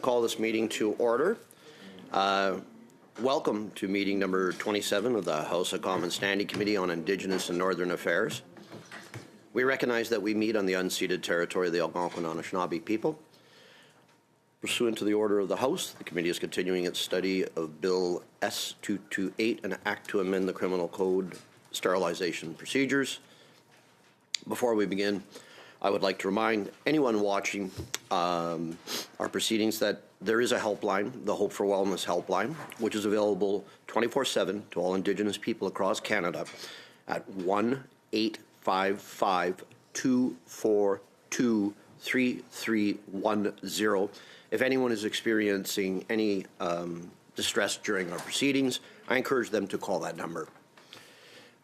call this meeting to order. Welcome to meeting number 27 of the House of Commons Standing Committee on Indigenous and Northern Affairs. We recognize that we meet on the unceded territory of the Algonquin Anishinaabe people. Pursuant to the order of the House, the committee is continuing its study of Bill S-228, an act to amend the Criminal Code sterilization procedures. Before we begin, I would like to remind anyone watching our proceedings that there is a helpline, the Hope for Wellness helpline, which is available 24/7 to all Indigenous people across Canada at 1-855-242-3310. If anyone is experiencing any distress during our proceedings, I encourage them to call that number.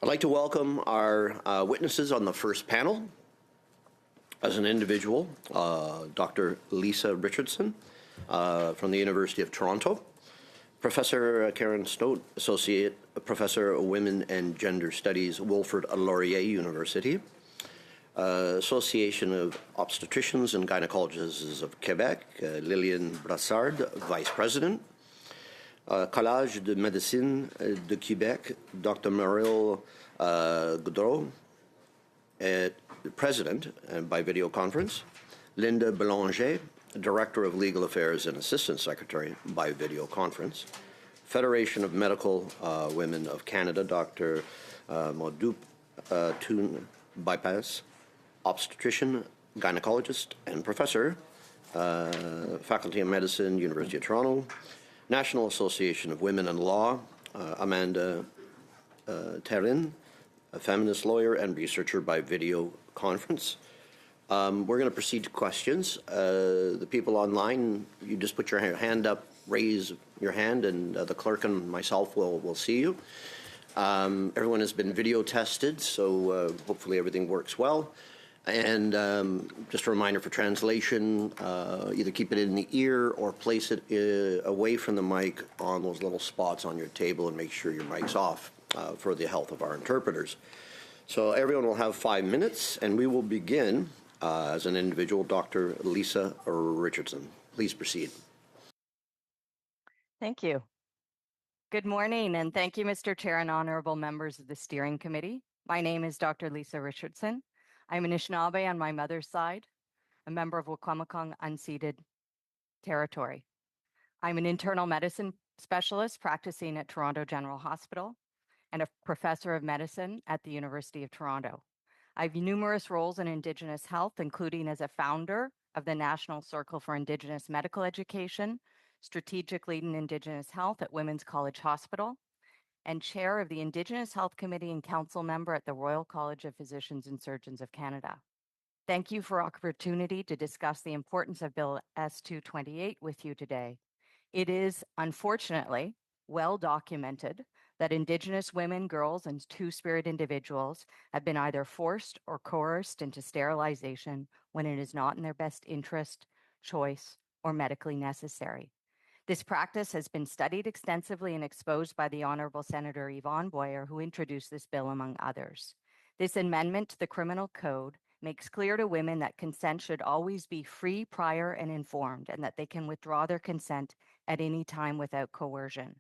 I'd like to welcome our witnesses on the first panel. As an individual, Dr. Lisa Richardson from the University of Toronto, Professor Karen Snow, Associate Professor of Women and Gender Studies, Wilfrid Laurier University, Association of Obstetricians and Gynecologists of Quebec, Lillian Brassard, Vice President, Collège de Médecine de Québec, Dr. Mariel Gaudreau, President by video conference, Linda Belanger, Director of Legal Affairs and Assistant Secretary by video conference, Federation of Medical Women of Canada, Dr. Maudup Toon Bypass, obstetrician, gynecologist, and professor, Faculty of Medicine, University of Toronto, National Association of Women in Law, Amanda Terin, a feminist lawyer and researcher by video conference. We're going to proceed to questions. The people online, you just put your hand up, raise your hand, and the clerk and myself will see you. Everyone has been video tested, so hopefully everything works well. And just a reminder for translation, either keep it in the ear or place it away from the mic on those little spots on your table and make sure your mic's off for the health of our interpreters. So everyone will have 5 minutes, and we will begin as an individual, Dr. Lisa Richardson. Please proceed. Thank you. Good morning, and thank you, Mr. Chair and honorable members of the Steering Committee. My name is Dr. Lisa Richardson. I'm Anishinaabe on my mother's side, a member of Wakwamacong unceded territory. I'm an internal medicine specialist practicing at Toronto General Hospital and a professor of medicine at the University of Toronto. I have numerous roles in Indigenous health, including as a founder of the National Circle for Indigenous Medical Education, strategic lead in Indigenous health at Women's College Hospital, and chair of the Indigenous Health Committee and council member at the Royal College of Physicians and Surgeons of Canada. Thank you for the opportunity to discuss the importance of Bill S-228 with you today. It is, unfortunately, well documented that Indigenous women, girls, and Two-Spirit individuals have been either forced or coerced into sterilization when it is not in their best interest, choice, or medically necessary. This practice has been studied extensively and exposed by the Honorable Senator Yvonne Boyer, who introduced this bill, among others. This amendment to the Criminal Code makes clear to women that consent should always be free, prior, and informed, and that they can withdraw their consent at any time without coercion.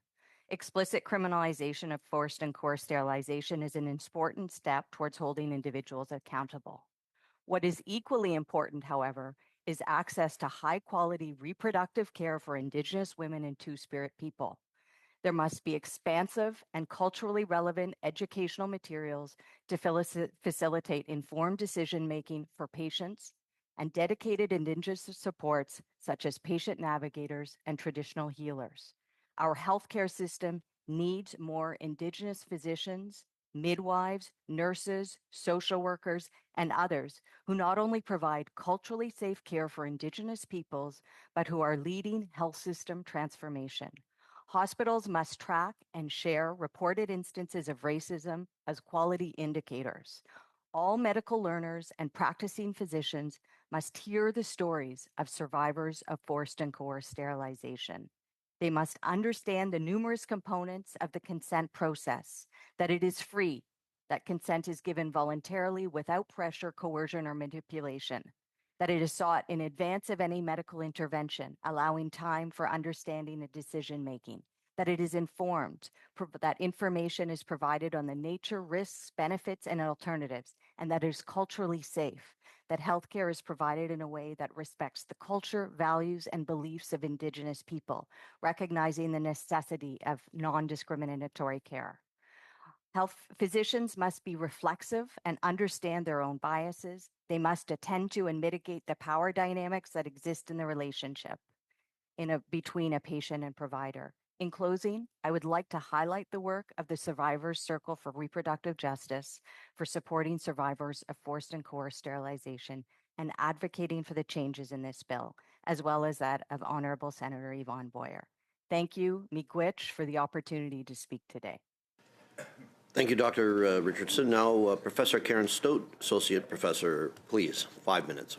Explicit criminalization of forced and coerced sterilization is an important step towards holding individuals accountable. What is equally important, however, is access to high-quality reproductive care for Indigenous women and Two-Spirit people. There must be expansive and culturally relevant educational materials to facilitate informed decision-making for patients and dedicated Indigenous supports such as patient navigators and traditional healers. Our healthcare system needs more Indigenous physicians, midwives, nurses, social workers, and others who not only provide culturally safe care for Indigenous peoples, but who are leading health system transformation. Hospitals must track and share reported instances of racism as quality indicators. All medical learners and practicing physicians must hear the stories of survivors of forced and coerced sterilization. They must understand the numerous components of the consent process, that it is free, that consent is given voluntarily without pressure, coercion, or manipulation, that it is sought in advance of any medical intervention, allowing time for understanding and decision-making, that it is informed, that information is provided on the nature, risks, benefits, and alternatives, and that it is culturally safe, that healthcare is provided in a way that respects the culture, values, and beliefs of Indigenous people, recognizing the necessity of non-discriminatory care. Health physicians must be reflexive and understand their own biases. They must attend to and mitigate the power dynamics that exist in the relationship between a patient and provider. In closing, I would like to highlight the work of the Survivors Circle for Reproductive Justice for supporting survivors of forced and coerced sterilization and advocating for the changes in this bill, as well as that of Honorable Senator Yvonne Boyer. Thank you, Miigwech, for the opportunity to speak today. Thank you, Dr. Richardson. Now, Professor Karen Stoat, Associate Professor, please, 5 minutes.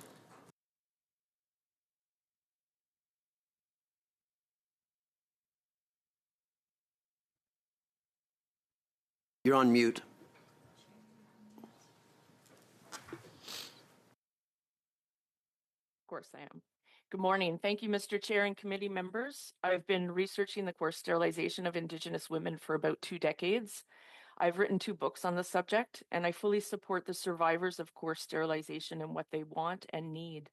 You're on mute. Of course I am. Good morning. Thank you, Mr. Chair and committee members. I've been researching the coerced sterilization of Indigenous women for about 2 decades. I've written 2 books on the subject, and I fully support the survivors of coerced sterilization and what they want and need.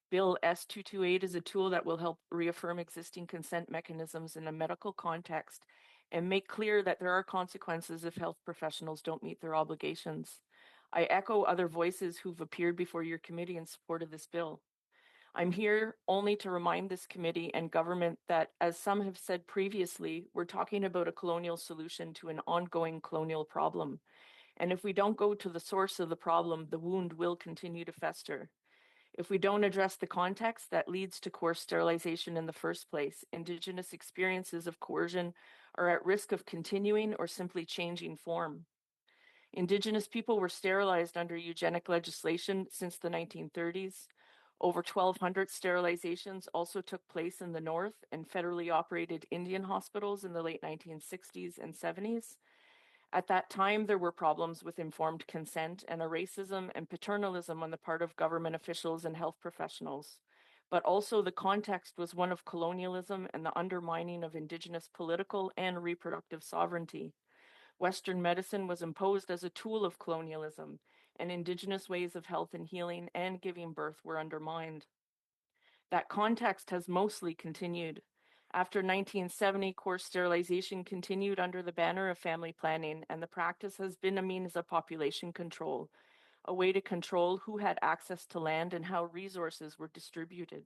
Bill S228 is a tool that will help reaffirm existing consent mechanisms in a medical context and make clear that there are consequences if health professionals don't meet their obligations. I echo other voices who've appeared before your committee in support of this bill. I'm here only to remind this committee and government that, as some have said previously, we're talking about a colonial solution to an ongoing colonial problem. And if we don't go to the source of the problem, the wound will continue to fester. If we don't address the context that leads to coerced sterilization in the first place, Indigenous experiences of coercion are at risk of continuing or simply changing form. Indigenous people were sterilized under eugenic legislation since the 1930s. Over 1,200 sterilizations also took place in the North and federally operated Indian hospitals in the late 1960s and 70s. At that time, there were problems with informed consent and a racism and paternalism on the part of government officials and health professionals. But also the context was one of colonialism and the undermining of Indigenous political and reproductive sovereignty. Western medicine was imposed as a tool of colonialism, and Indigenous ways of health and healing and giving birth were undermined. That context has mostly continued. After 1970, coerced sterilization continued under the banner of family planning, and the practice has been a means of population control, a way to control who had access to land and how resources were distributed.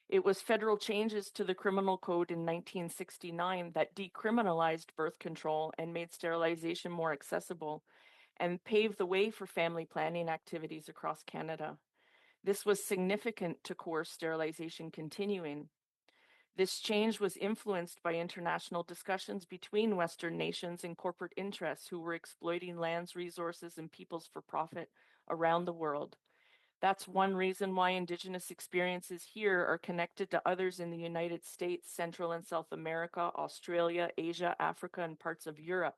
It was federal changes to the criminal code in 1969 that decriminalized birth control and made sterilization more accessible and paved the way for family planning activities across Canada. This was significant to coerced sterilization continuing. This change was influenced by international discussions between Western nations and corporate interests who were exploiting lands, resources, and peoples for profit around the world. That's one reason why Indigenous experiences here are connected to others in the United States, Central and South America, Australia, Asia, Africa, and parts of Europe,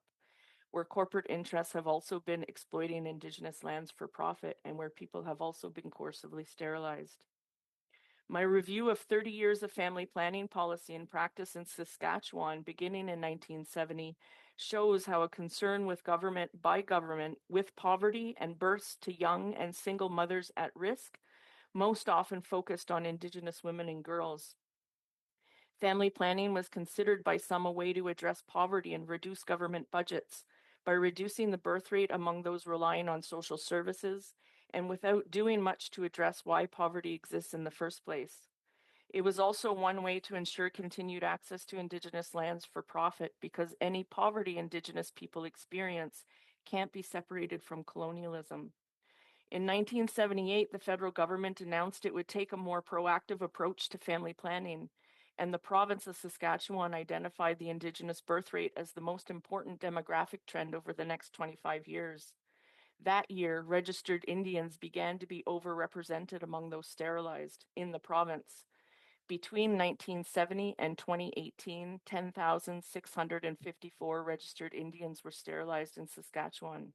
where corporate interests have also been exploiting Indigenous lands for profit and where people have also been coercively sterilized. My review of 30 years of family planning policy and practice in Saskatchewan, beginning in 1970, shows how a concern with government with poverty and births to young and single mothers at risk, most often focused on Indigenous women and girls. Family planning was considered by some a way to address poverty and reduce government budgets by reducing the birth rate among those relying on social services and without doing much to address why poverty exists in the first place. It was also one way to ensure continued access to Indigenous lands for profit because any poverty Indigenous people experience can't be separated from colonialism. In 1978, the federal government announced it would take a more proactive approach to family planning, and the province of Saskatchewan identified the Indigenous birth rate as the most important demographic trend over the next 25 years. That year, registered Indians began to be overrepresented among those sterilized in the province. Between 1970 and 2018, 10,654 registered Indians were sterilized in Saskatchewan.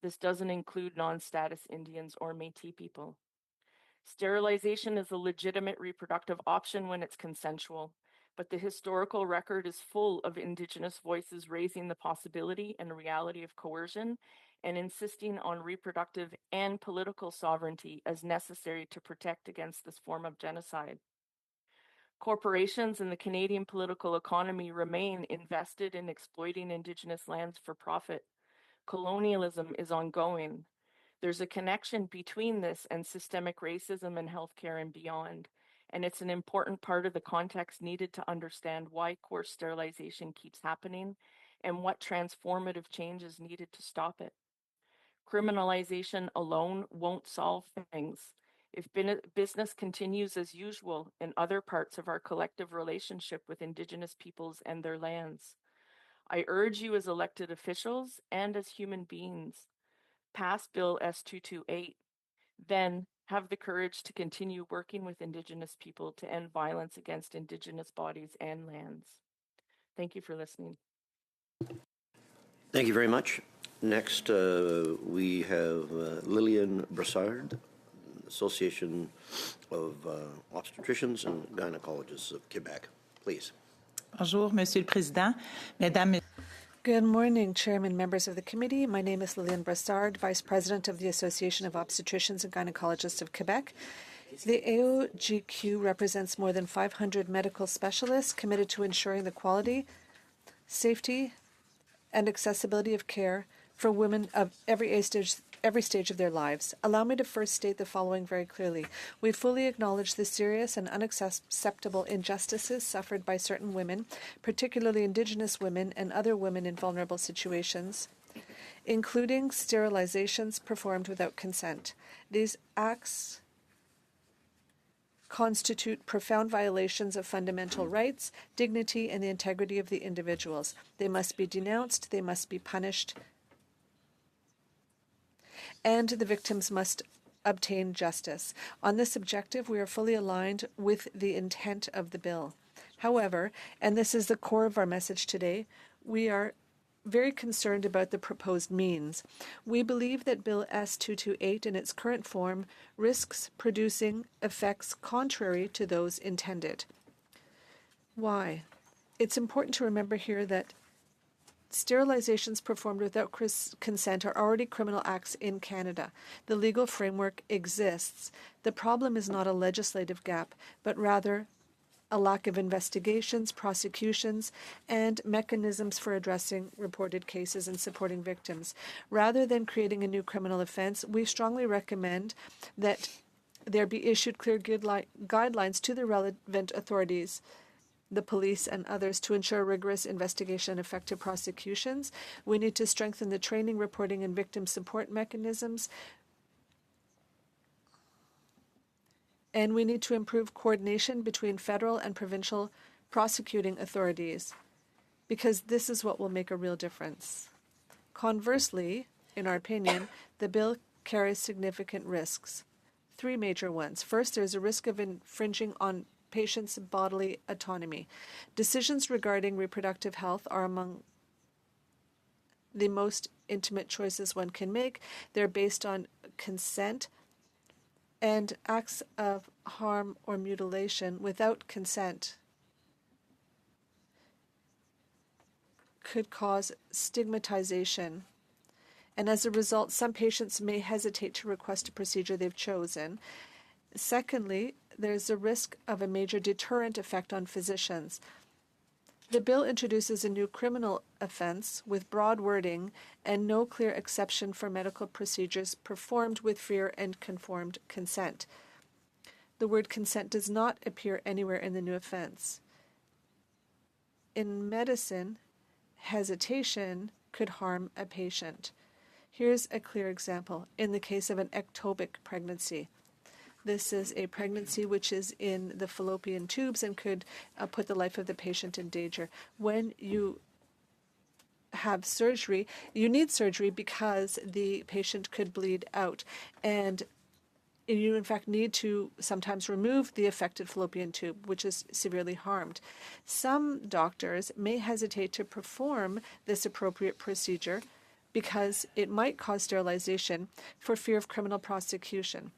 This doesn't include non-status Indians or Métis people. Sterilization is a legitimate reproductive option when it's consensual, but the historical record is full of Indigenous voices raising the possibility and reality of coercion and insisting on reproductive and political sovereignty as necessary to protect against this form of genocide. Corporations in the Canadian political economy remain invested in exploiting Indigenous lands for profit. Colonialism is ongoing. There's a connection between this and systemic racism in healthcare and beyond, and it's an important part of the context needed to understand why coerced sterilization keeps happening and what transformative change is needed to stop it. Criminalization alone won't solve things. If business continues as usual in other parts of our collective relationship with Indigenous peoples and their lands, I urge you as elected officials and as human beings, pass Bill S228, then have the courage to continue working with Indigenous people to end violence against Indigenous bodies and lands. Thank you for listening. Thank you very much. Next, we have Lillian Brassard, Association of Obstetricians and Gynecologists of Quebec. Please. Bonjour, Monsieur le Président, Mesdames. Good morning, Chairman, members of the committee. My name is Lillian Brassard, Vice President of the Association of Obstetricians and Gynecologists of Quebec. The AOGQ represents more than 500 medical specialists committed to ensuring the quality, safety, and accessibility of care for women of every stage of their lives. Allow me to first state the following very clearly. We fully acknowledge the serious and unacceptable injustices suffered by certain women, particularly Indigenous women and other women in vulnerable situations, including sterilizations performed without consent. These acts constitute profound violations of fundamental rights, dignity, and the integrity of the individuals. They must be denounced, they must be punished, and the victims must obtain justice. On this objective, we are fully aligned with the intent of the bill. However, and this is the core of our message today, we are very concerned about the proposed means. We believe that Bill S228 in its current form risks producing effects contrary to those intended. Why? It's important to remember here that sterilizations performed without consent are already criminal acts in Canada. The legal framework exists. The problem is not a legislative gap, but rather a lack of investigations, prosecutions, and mechanisms for addressing reported cases and supporting victims. Rather than creating a new criminal offense, we strongly recommend that there be issued clear guidelines to the relevant authorities, the police and others, to ensure rigorous investigation and effective prosecutions. We need to strengthen the training, reporting, and victim support mechanisms. And we need to improve coordination between federal and provincial prosecuting authorities, because this is what will make a real difference. Conversely, in our opinion, the bill carries significant risks. Three major ones. First, there's a risk of infringing on patients' bodily autonomy. Decisions regarding reproductive health are among the most intimate choices one can make. They're based on consent, and acts of harm or mutilation without consent could cause stigmatization. And as a result, some patients may hesitate to request a procedure they've chosen. Secondly, there's a risk of a major deterrent effect on physicians. The bill introduces a new criminal offense with broad wording and no clear exception for medical procedures performed with fear and conformed consent. The word consent does not appear anywhere in the new offense. In medicine, hesitation could harm a patient. Here's a clear example. In the case of an ectopic pregnancy, this is a pregnancy which is in the fallopian tubes and could put the life of the patient in danger. When you have surgery, you need surgery because the patient could bleed out. And you, in fact, need to sometimes remove the affected fallopian tube, which is severely harmed. Some doctors may hesitate to perform this appropriate procedure because it might cause sterilization for fear of criminal prosecution.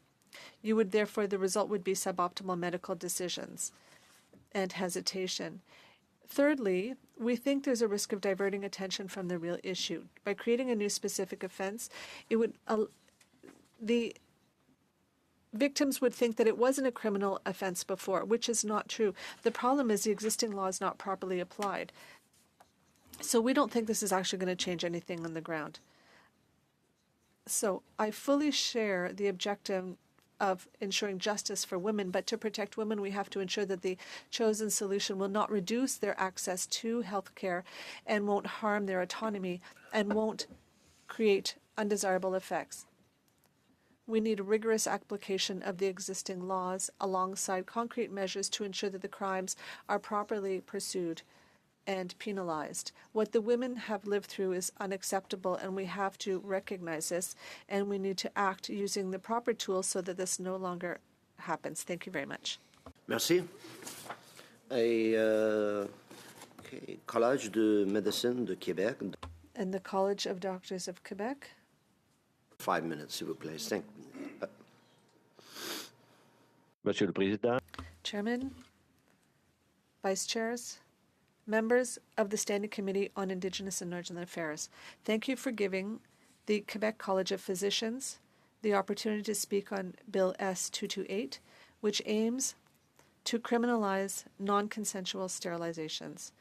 Therefore, the result would be suboptimal medical decisions and hesitation. Thirdly, we think there's a risk of diverting attention from the real issue. By creating a new specific offense, the victims would think that it wasn't a criminal offense before, which is not true. The problem is the existing law is not properly applied. So we don't think this is actually going to change anything on the ground. So I fully share the objective of ensuring justice for women, but to protect women, we have to ensure that the chosen solution will not reduce their access to health care and won't harm their autonomy and won't create undesirable effects. We need a rigorous application of the existing laws alongside concrete measures to ensure that the crimes are properly pursued and penalized. What the women have lived through is unacceptable, and we have to recognize this, and we need to act using the proper tools so that this no longer happens. Thank you very much. Merci. Collège de médecine de Québec. And the College of Doctors of Quebec. 5 minutes, s'il vous plaît. Monsieur le Président. Chairman, Vice Chairs, members of the Standing Committee on Indigenous and Northern Affairs, thank you for giving the Quebec College of Physicians the opportunity to speak on Bill S-228, which aims to criminalize non-consensual sterilizations.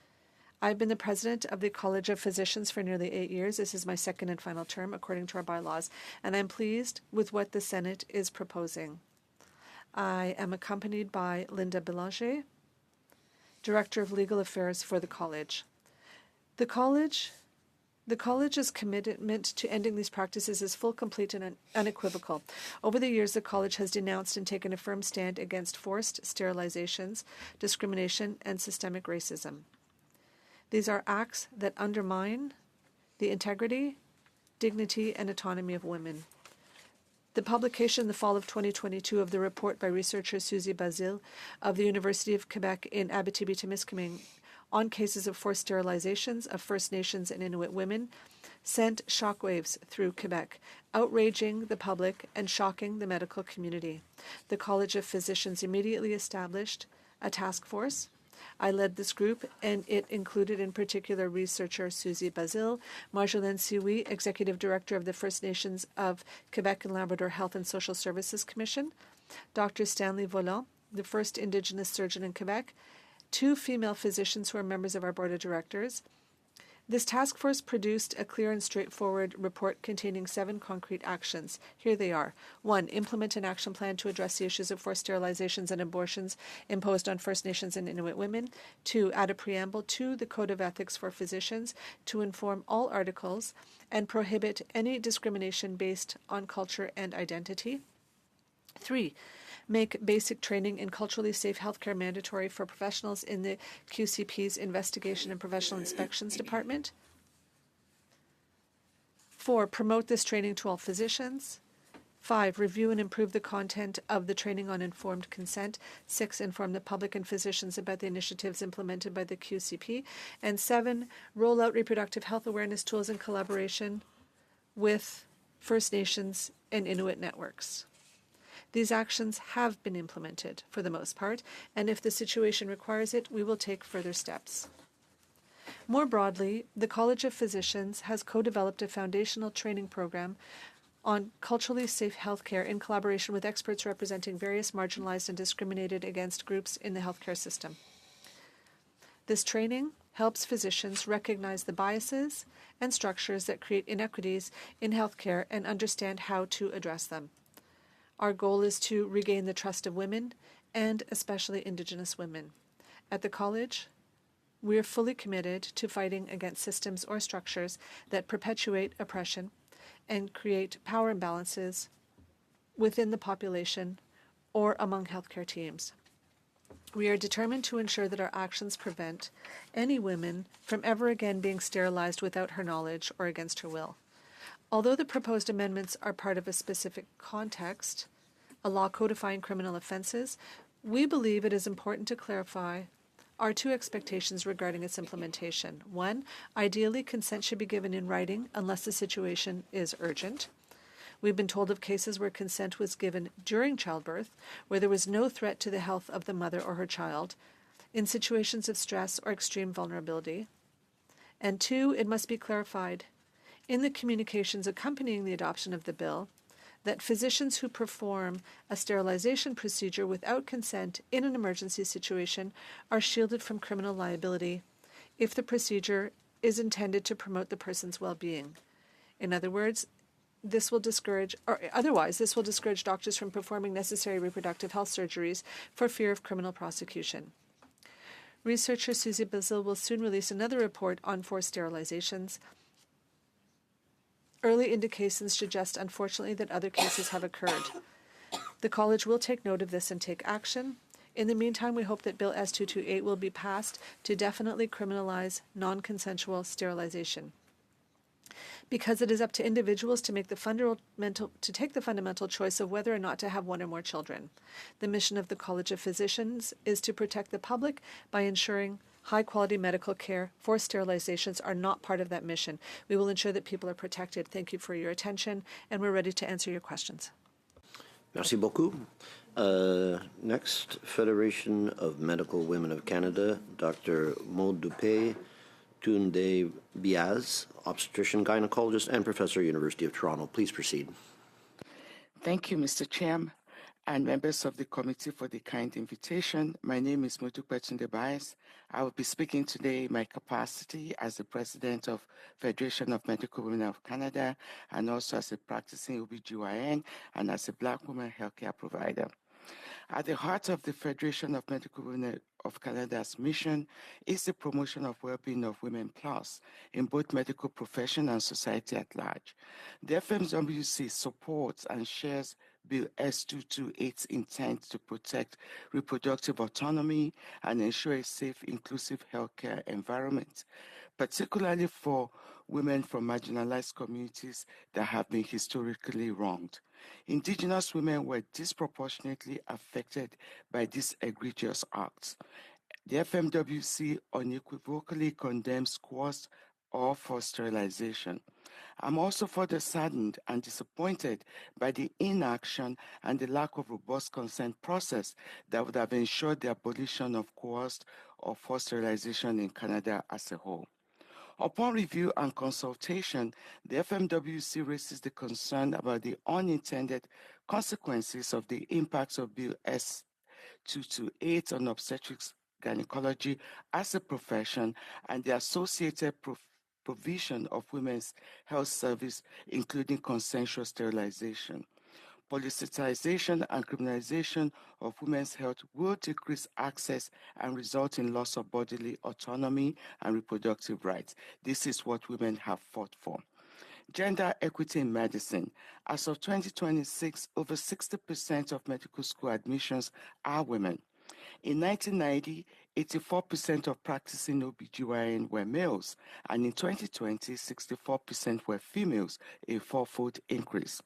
I've been the president of the College of Physicians for nearly 8 years. This is my second and final term, according to our bylaws, and I'm pleased with what the Senate is proposing. I am accompanied by Linda Belanger, Director of Legal Affairs for the College. The College's commitment to ending these practices is full, complete, and unequivocal. Over the years, the College has denounced and taken a firm stand against forced sterilizations, discrimination, and systemic racism. These are acts that undermine the integrity, dignity, and autonomy of women. The publication in the fall of 2022 of the report by researcher Suzy Basile of the University of Quebec in Abitibi-Témiscamingue on cases of forced sterilizations of First Nations and Inuit women sent shockwaves through Quebec, outraging the public and shocking the medical community. The College of Physicians immediately established a task force. I led this group, and it included in particular researcher Suzy Basile, Marjolaine Sioui, Executive Director of the First Nations of Quebec and Labrador Health and Social Services Commission, Dr. Stanley Volant, the first Indigenous surgeon in Quebec, 2 female physicians who are members of our board of directors. This task force produced a clear and straightforward report containing 7 concrete actions. Here they are. 1. Implement an action plan to address the issues of forced sterilizations and abortions imposed on First Nations and Inuit women. 2. Add a preamble to the Code of Ethics for Physicians to inform all articles and prohibit any discrimination based on culture and identity. 3. Make basic training in culturally safe healthcare mandatory for professionals in the QCP's Investigation and Professional Inspections Department. 4. Promote this training to all physicians. 5. Review and improve the content of the training on informed consent. 6. Inform the public and physicians about the initiatives implemented by the QCP. And 7. Roll out reproductive health awareness tools in collaboration with First Nations and Inuit networks. These actions have been implemented for the most part, and if the situation requires it, we will take further steps. More broadly, the College of Physicians has co-developed a foundational training program on culturally safe healthcare in collaboration with experts representing various marginalized and discriminated against groups in the healthcare system. This training helps physicians recognize the biases and structures that create inequities in healthcare and understand how to address them. Our goal is to regain the trust of women, and especially Indigenous women. At the College, we are fully committed to fighting against systems or structures that perpetuate oppression and create power imbalances within the population or among healthcare teams. We are determined to ensure that our actions prevent any woman from ever again being sterilized without her knowledge or against her will. Although the proposed amendments are part of a specific context, a law codifying criminal offenses, we believe it is important to clarify our 2 expectations regarding its implementation. 1, ideally, consent should be given in writing unless the situation is urgent. We've been told of cases where consent was given during childbirth, where there was no threat to the health of the mother or her child, in situations of stress or extreme vulnerability. And two, it must be clarified in the communications accompanying the adoption of the bill that physicians who perform a sterilization procedure without consent in an emergency situation are shielded from criminal liability if the procedure is intended to promote the person's well-being. In other words, this will discourage doctors from performing necessary reproductive health surgeries for fear of criminal prosecution. Researcher Susie Bazil will soon release another report on forced sterilizations. Early indications suggest, unfortunately, that other cases have occurred. The College will take note of this and take action. In the meantime, we hope that Bill S228 will be passed to definitely criminalize non-consensual sterilization, because it is up to individuals to take the fundamental choice of whether or not to have one or more children. The mission of the College of Physicians is to protect the public by ensuring high-quality medical care. Forced sterilizations are not part of that mission. We will ensure that people are protected. Thank you for your attention, and we're ready to answer your questions. Merci beaucoup. Next, Federation of Medical Women of Canada, Dr. Maud Dupé Tunde Biaz, obstetrician gynecologist and professor, University of Toronto. Please proceed. Thank you, Mr. Chairman, and members of the committee for the kind invitation. My name is Modupe Tunde Biaz. I will be speaking today in my capacity as the president of Federation of Medical Women of Canada, and also as a practicing OBGYN and as a Black woman healthcare provider. At the heart of the Federation of Medical Women of Canada's mission is the promotion of well-being of women plus in both medical profession and society at large. The FMWC supports and shares Bill S228's intent to protect reproductive autonomy and ensure a safe, inclusive healthcare environment, particularly for women from marginalized communities that have been historically wronged. Indigenous women were disproportionately affected by these egregious acts. The FMWC unequivocally condemns coerced or forced sterilization. I'm also further saddened and disappointed by the inaction and the lack of robust consent process that would have ensured the abolition of coerced or forced sterilization in Canada as a whole. Upon review and consultation, the FMWC raises the concern about the unintended consequences of the impacts of Bill S228 on obstetrics gynecology as a profession and the associated provision of women's health service, including consensual sterilization. Politicization and criminalization of women's health will decrease access and result in loss of bodily autonomy and reproductive rights. This is what women have fought for. Gender equity in medicine. As of 2026, over 60% of medical school admissions are women. In 1990, 84% of practicing OBGYN were males, and in 2020, 64% were females, a fourfold increase.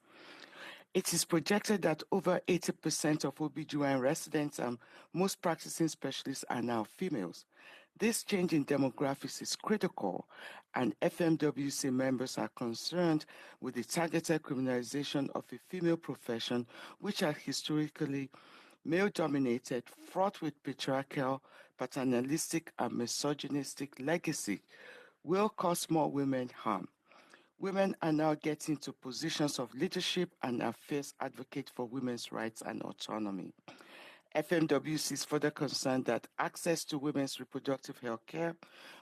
It is projected that over 80% of OBGYN residents and most practicing specialists are now females. This change in demographics is critical, and FMWC members are concerned with the targeted criminalization of a female profession which are historically male-dominated, fraught with patriarchal, paternalistic, and misogynistic legacy, will cause more women harm. Women are now getting to positions of leadership and are fierce advocates for women's rights and autonomy. FMWC is further concerned that access to women's reproductive health care,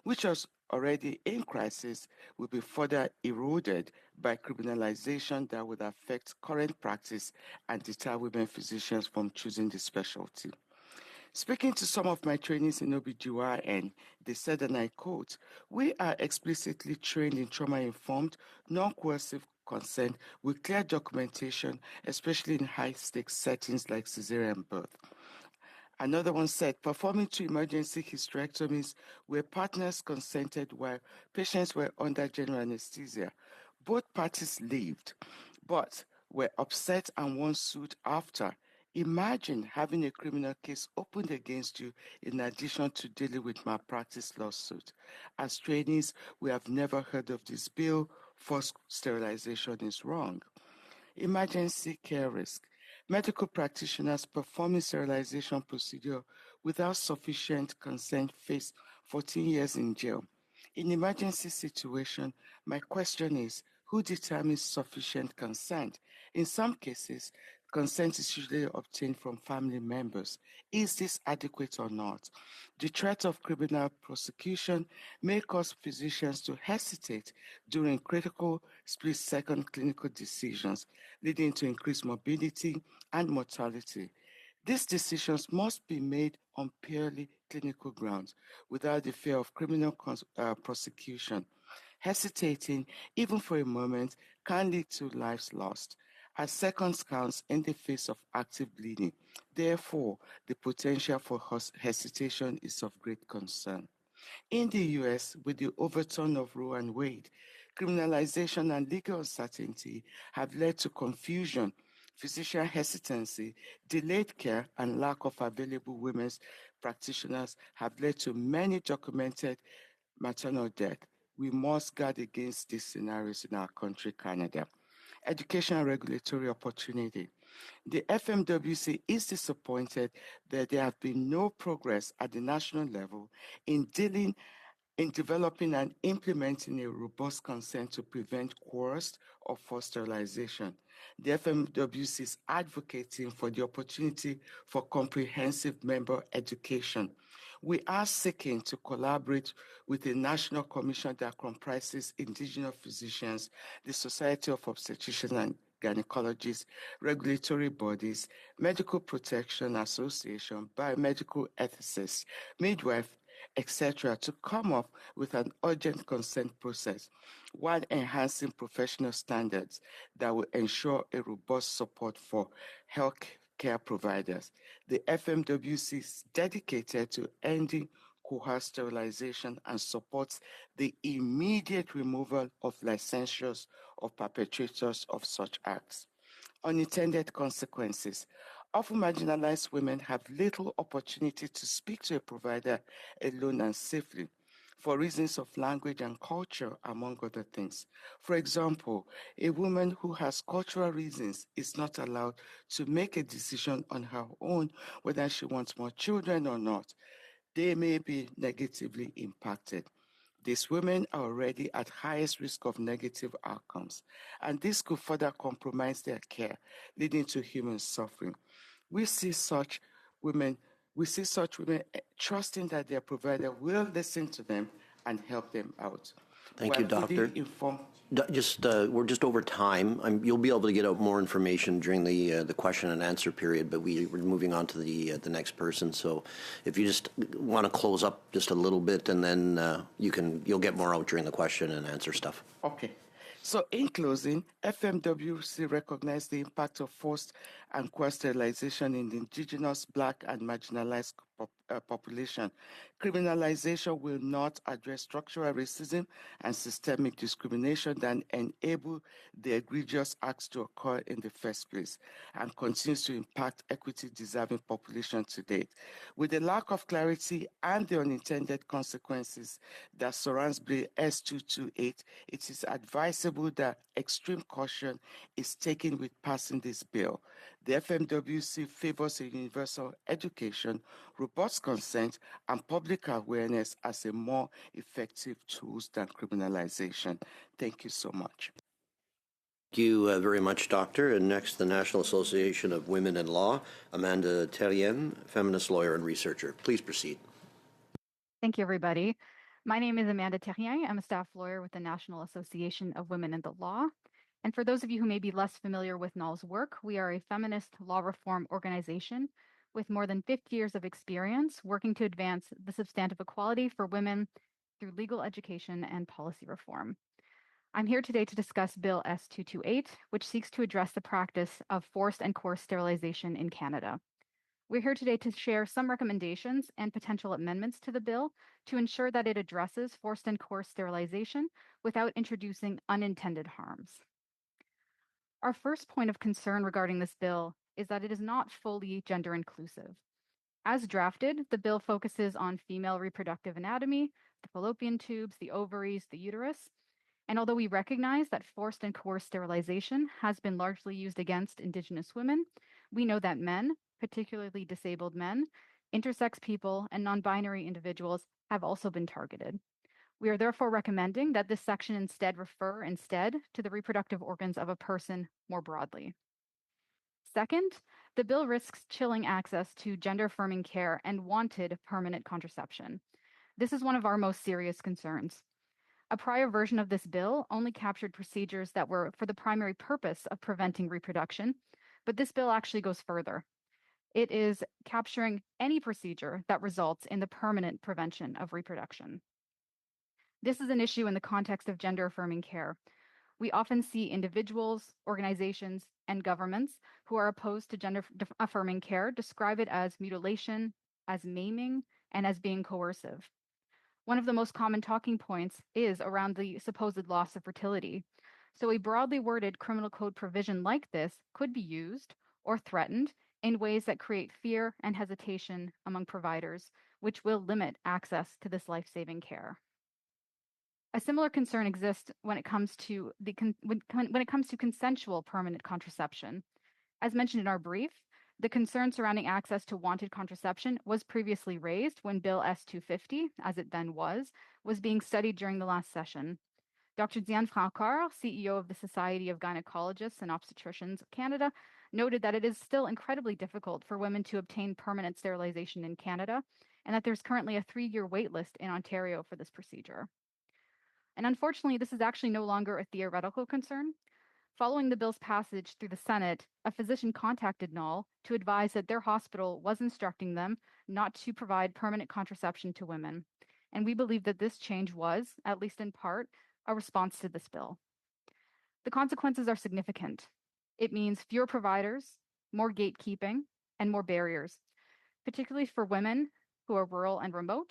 which was already in crisis, will be further eroded by criminalization that would affect current practice and deter women physicians from choosing the specialty. Speaking to some of my trainees in OBGYN, they said, and I quote, "We are explicitly trained in trauma-informed, non-coercive consent with clear documentation, especially in high-stakes settings like cesarean birth." Another one said, "Performing 2 emergency hysterectomies where partners consented while patients were under general anesthesia. Both parties lived, but were upset and one sued after. Imagine having a criminal case opened against you in addition to dealing with malpractice lawsuit. As trainees, we have never heard of this bill. Forced sterilization is wrong." Emergency care risk. Medical practitioners performing sterilization procedure without sufficient consent face 14 years in jail. In emergency situation, my question is, who determines sufficient consent? In some cases, consent is usually obtained from family members. Is this adequate or not? The threat of criminal prosecution may cause physicians to hesitate during critical split-second clinical decisions, leading to increased morbidity and mortality. These decisions must be made on purely clinical grounds without the fear of criminal prosecution. Hesitating, even for a moment, can lead to lives lost, as seconds counts in the face of active bleeding. Therefore, the potential for hesitation is of great concern. In the US, with the overturn of Roe and Wade, criminalization and legal uncertainty have led to confusion, physician hesitancy, delayed care, and lack of available women's practitioners have led to many documented maternal deaths. We must guard against these scenarios in our country, Canada. Education and regulatory opportunity. The FMWC is disappointed that there have been no progress at the national level in developing and implementing a robust consent to prevent coerced or forced sterilization. The FMWC is advocating for the opportunity for comprehensive member education. We are seeking to collaborate with a national commission that comprises Indigenous physicians, the Society of Obstetricians and Gynecologists, regulatory bodies, Medical Protection Association, biomedical ethicists, midwife, etc., to come up with an urgent consent process while enhancing professional standards that will ensure a robust support for health care providers. The FMWC is dedicated to ending coerced sterilization and supports the immediate removal of licensures of perpetrators of such acts. Unintended consequences. Often marginalized women have little opportunity to speak to a provider alone and safely for reasons of language and culture, among other things. For example, a woman who has cultural reasons is not allowed to make a decision on her own whether she wants more children or not. They may be negatively impacted. These women are already at highest risk of negative outcomes, and this could further compromise their care, leading to human suffering. We see such women trusting that their provider will listen to them and help them out. Thank you, Doctor. Informed. We're just over time. You'll be able to get out more information during the question and answer period, but we're moving on to the next person. So, if you just want to close up just a little bit, and then you'll get more out during the question and answer stuff. Okay. So in closing, FMWC recognized the impact of forced and coerced sterilization in the Indigenous, Black, and marginalized population. Criminalization will not address structural racism and systemic discrimination that enable the egregious acts to occur in the first place and continues to impact equity-deserving population to date. With the lack of clarity and the unintended consequences that surrounds Bill S228, it is advisable that extreme caution is taken with passing this bill. The FMWC favors a universal education, robust consent, and public awareness as a more effective tools than criminalization. Thank you so much. Thank you very much, Doctor. And next, the National Association of Women in Law, Amanda Terrien, feminist lawyer and researcher. Please proceed. Thank you, everybody. My name is Amanda Terrien. I'm a staff lawyer with the National Association of Women in the Law. And for those of you who may be less familiar with NAL's work, we are a feminist law reform organization with more than 50 years of experience working to advance the substantive equality for women through legal education and policy reform. I'm here today to discuss Bill S228, which seeks to address the practice of forced and coerced sterilization in Canada. We're here today to share some recommendations and potential amendments to the bill to ensure that it addresses forced and coerced sterilization without introducing unintended harms. Our first point of concern regarding this bill is that it is not fully gender inclusive. As drafted, the bill focuses on female reproductive anatomy, the fallopian tubes, the ovaries, the uterus, And although we recognize that forced and coerced sterilization has been largely used against Indigenous women, we know that men, particularly disabled men, intersex people, and non-binary individuals have also been targeted. We are therefore recommending that this section instead refer to the reproductive organs of a person more broadly. Second, the bill risks chilling access to gender-affirming care and wanted permanent contraception. This is one of our most serious concerns. A prior version of this bill only captured procedures that were for the primary purpose of preventing reproduction, but this bill actually goes further. It is capturing any procedure that results in the permanent prevention of reproduction. This is an issue in the context of gender-affirming care. We often see individuals, organizations, and governments who are opposed to gender-affirming care describe it as mutilation, as maiming, and as being coercive. One of the most common talking points is around the supposed loss of fertility. So a broadly worded criminal code provision like this could be used or threatened in ways that create fear and hesitation among providers, which will limit access to this life-saving care. A similar concern exists when it comes to consensual permanent contraception. As mentioned in our brief, the concern surrounding access to wanted contraception was previously raised when Bill S-250, as it then was being studied during the last session. Dr. Diane Francoeur, CEO of the Society of Gynecologists and Obstetricians of Canada, noted that it is still incredibly difficult for women to obtain permanent sterilization in Canada, and that there's currently a 3-year wait list in Ontario for this procedure. And unfortunately, this is actually no longer a theoretical concern. Following the bill's passage through the Senate, a physician contacted NAL to advise that their hospital was instructing them not to provide permanent contraception to women. And we believe that this change was, at least in part, a response to this bill. The consequences are significant. It means fewer providers, more gatekeeping, and more barriers, particularly for women who are rural and remote,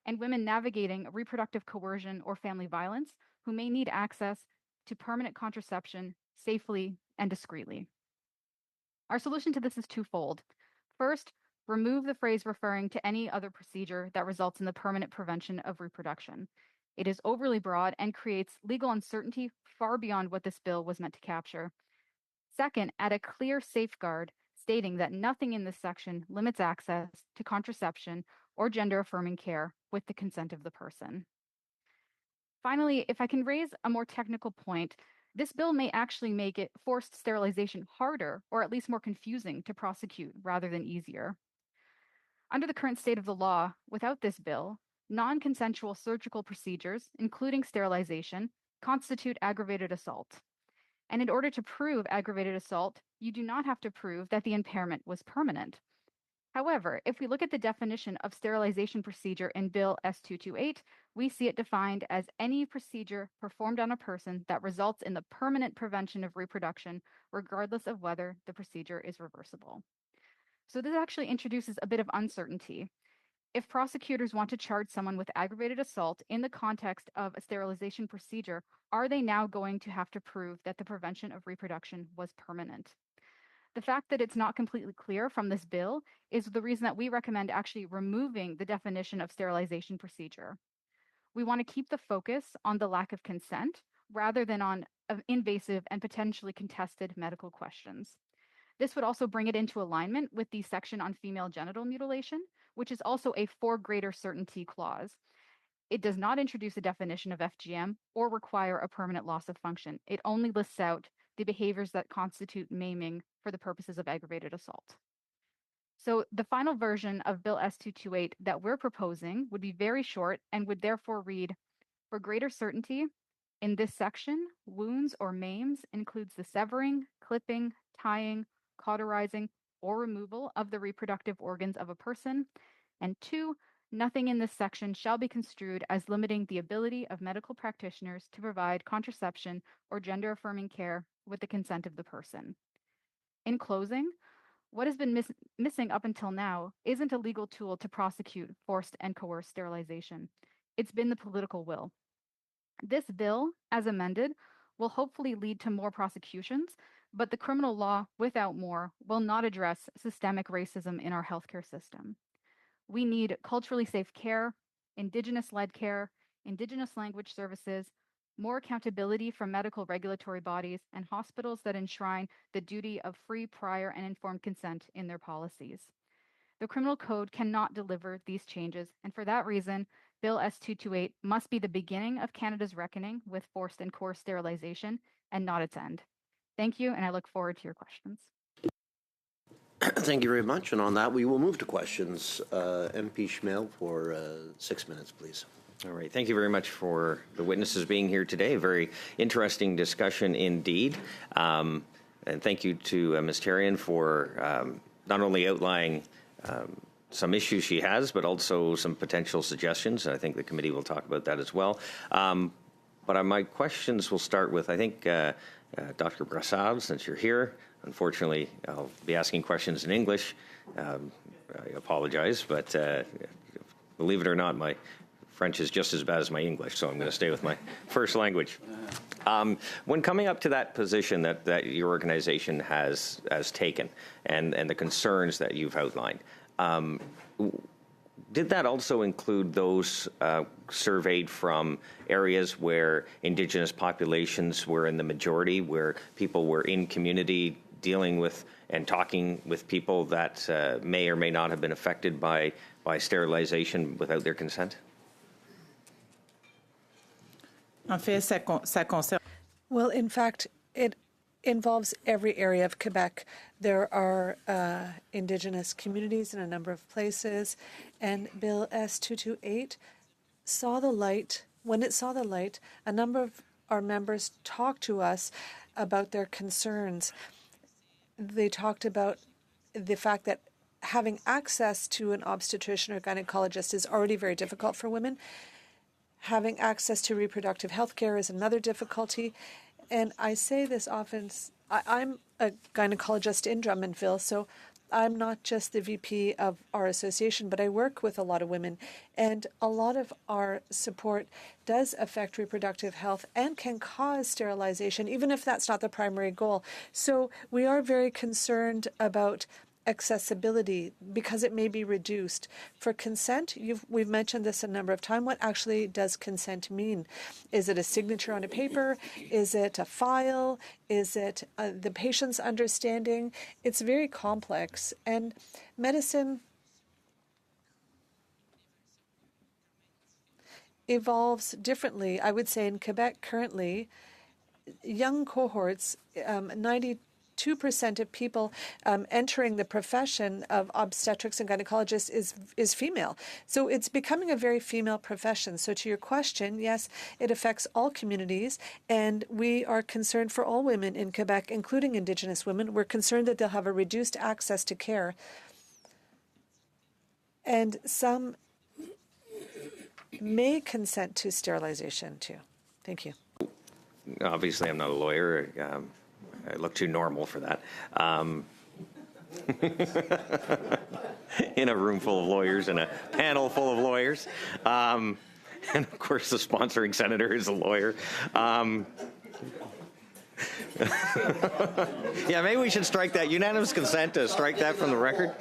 and women navigating reproductive coercion or family violence who may need access to permanent contraception safely and discreetly. Our solution to this is twofold. First, remove the phrase referring to any other procedure that results in the permanent prevention of reproduction. It is overly broad and creates legal uncertainty far beyond what this bill was meant to capture. Second, add a clear safeguard stating that nothing in this section limits access to contraception or gender-affirming care with the consent of the person. Finally, if I can raise a more technical point, this bill may actually make it forced sterilization harder or at least more confusing to prosecute rather than easier. Under the current state of the law, without this bill, non-consensual surgical procedures, including sterilization, constitute aggravated assault. And in order to prove aggravated assault, you do not have to prove that the impairment was permanent. However, if we look at the definition of sterilization procedure in Bill S-228, we see it defined as any procedure performed on a person that results in the permanent prevention of reproduction, regardless of whether the procedure is reversible. So this actually introduces a bit of uncertainty. If prosecutors want to charge someone with aggravated assault in the context of a sterilization procedure, are they now going to have to prove that the prevention of reproduction was permanent? The fact that it's not completely clear from this bill is the reason that we recommend actually removing the definition of sterilization procedure. We want to keep the focus on the lack of consent rather than on invasive and potentially contested medical questions. This would also bring it into alignment with the section on female genital mutilation, which is also a for greater certainty clause. It does not introduce a definition of FGM or require a permanent loss of function. It only lists out the behaviors that constitute maiming for the purposes of aggravated assault. So the final version of Bill S-228 that we're proposing would be very short and would therefore read, for greater certainty, in this section, wounds or maims includes the severing, clipping, tying, cauterizing, or removal of the reproductive organs of a person. And 2, nothing in this section shall be construed as limiting the ability of medical practitioners to provide contraception or gender-affirming care with the consent of the person. In closing, what has been missing up until now isn't a legal tool to prosecute forced and coerced sterilization. It's been the political will. This bill, as amended, will hopefully lead to more prosecutions, but the criminal law, without more, will not address systemic racism in our healthcare system. We need culturally safe care, Indigenous-led care, Indigenous language services, more accountability from medical regulatory bodies, and hospitals that enshrine the duty of free, prior, and informed consent in their policies. The Criminal Code cannot deliver these changes, and for that reason, Bill S228 must be the beginning of Canada's reckoning with forced and coerced sterilization and not its end. Thank you, and I look forward to your questions. Thank you very much. And on that, we will move to questions. MP Schmel for 6 minutes, please. All right. Thank you very much for the witnesses being here today. A very interesting discussion indeed. And thank you to Ms. Therrien for not only outlining some issues she has, but also some potential suggestions. I think the committee will talk about that as well. But my questions will start with, I think, Dr. Brassard, since you're here. Unfortunately, I'll be asking questions in English. I apologize, but believe it or not, my French is just as bad as my English, so I'm going to stay with my first language. When coming up to that position that your organization has taken and the concerns that you've outlined, did that also include those surveyed from areas where Indigenous populations were in the majority, where people were in community dealing with and talking with people that may or may not have been affected by sterilization without their consent? Well, in fact, it involves every area of Quebec. There are Indigenous communities in a number of places, and Bill S228 saw the light. When it saw the light, a number of our members talked to us about their concerns. They talked about the fact that having access to an obstetrician or gynecologist is already very difficult for women. Having access to reproductive health care is another difficulty. And I say this often, I'm a gynecologist in Drummondville, so I'm not just the VP of our association, but I work with a lot of women. And a lot of our support does affect reproductive health and can cause sterilization, even if that's not the primary goal. So we are very concerned about accessibility because it may be reduced. For consent, we've mentioned this a number of times. What actually does consent mean? Is it a signature on a paper? Is it a file? Is it the patient's understanding? It's very complex. And medicine evolves differently. I would say in Quebec currently, young cohorts, 92% of people entering the profession of obstetrics and gynecologists is female. So it's becoming a very female profession. So to your question, yes, it affects all communities, and we are concerned for all women in Quebec, including Indigenous women. We're concerned that they'll have a reduced access to care. And some may consent to sterilization too. Thank you. Obviously, I'm not a lawyer. I look too normal for that. In a room full of lawyers and a panel full of lawyers. And of course, the sponsoring senator is a lawyer. Yeah, maybe we should strike that. Unanimous consent to strike that from the record.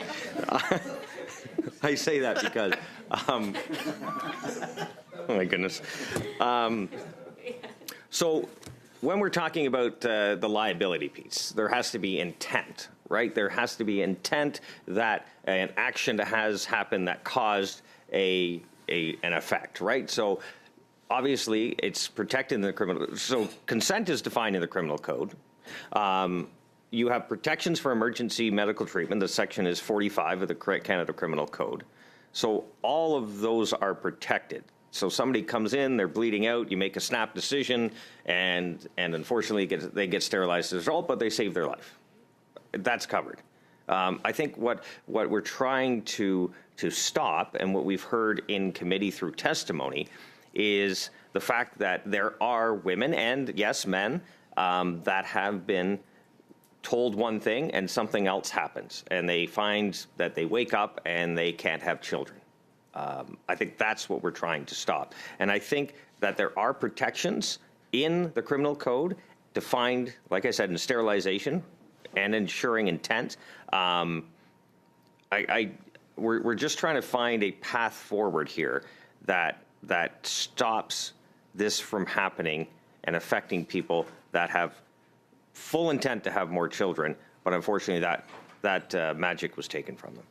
I say that because, oh my goodness. So when we're talking about the liability piece, there has to be intent, right? There has to be intent that an action has happened that caused an effect, right? So obviously it's protected in the criminal. So consent is defined in the criminal code. You have protections for emergency medical treatment. The section is 45 of the Canada Criminal Code. So all of those are protected. So somebody comes in, they're bleeding out, you make a snap decision, and unfortunately they get sterilized as a result, but they save their life. That's covered. I think what we're trying to stop, and what we've heard in committee through testimony, is the fact that there are women, and yes, men, that have been told one thing and something else happens, and they find that they wake up and they can't have children. I think that's what we're trying to stop. And I think that there are protections in the criminal code defined, like I said, in sterilization and ensuring intent. We're just trying to find a path forward here that stops this from happening and affecting people that have full intent to have more children, but unfortunately that magic was taken from them.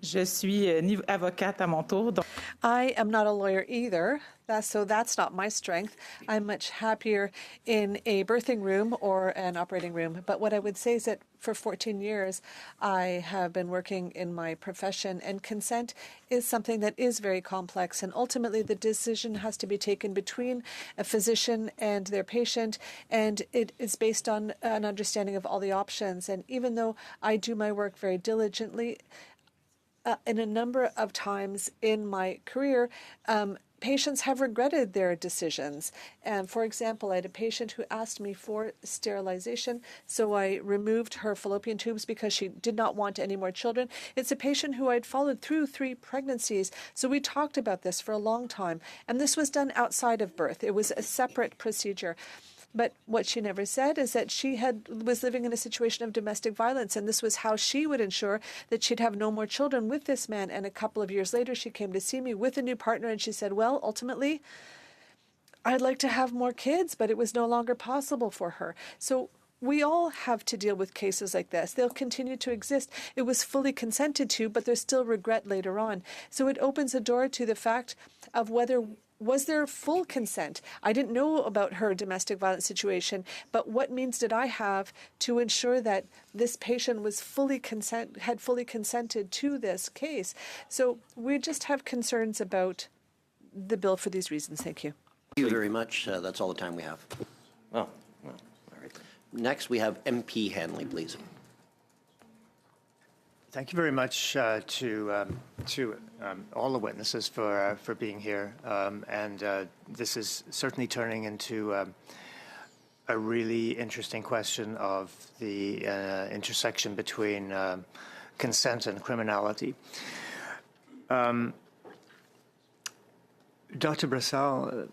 Je suis ni avocate à mon tour. Donc I am not a lawyer either, so that's not my strength. I'm much happier in a birthing room or an operating room. But what I would say is that for 14 years, I have been working in my profession, and consent is something that is very complex. And ultimately, the decision has to be taken between a physician and their patient, and it is based on an understanding of all the options. And even though I do my work very diligently, in a number of times in my career, patients have regretted their decisions. And for example, I had a patient who asked me for sterilization, so I removed her fallopian tubes because she did not want any more children. It's a patient who I'd followed through 3 pregnancies, so we talked about this for a long time. And this was done outside of birth. It was a separate procedure. But what she never said is that she was living in a situation of domestic violence, and this was how she would ensure that she'd have no more children with this man. And a couple of years later, she came to see me with a new partner, and she said, well, ultimately, I'd like to have more kids, but it was no longer possible for her. So we all have to deal with cases like this. They'll continue to exist. It was fully consented to, but there's still regret later on. So it opens a door to the fact of whether was there full consent? I didn't know about her domestic violence situation, but what means did I have to ensure that this patient was had fully consented to this case? So we just have concerns about the bill for these reasons. Thank you. Thank you very much. That's all the time we have. Oh, well, all right. Next, we have MP Hanley, please. Thank you very much to all the witnesses for being here, and this is certainly turning into a really interesting question of the intersection between consent and criminality. Dr. Brassal,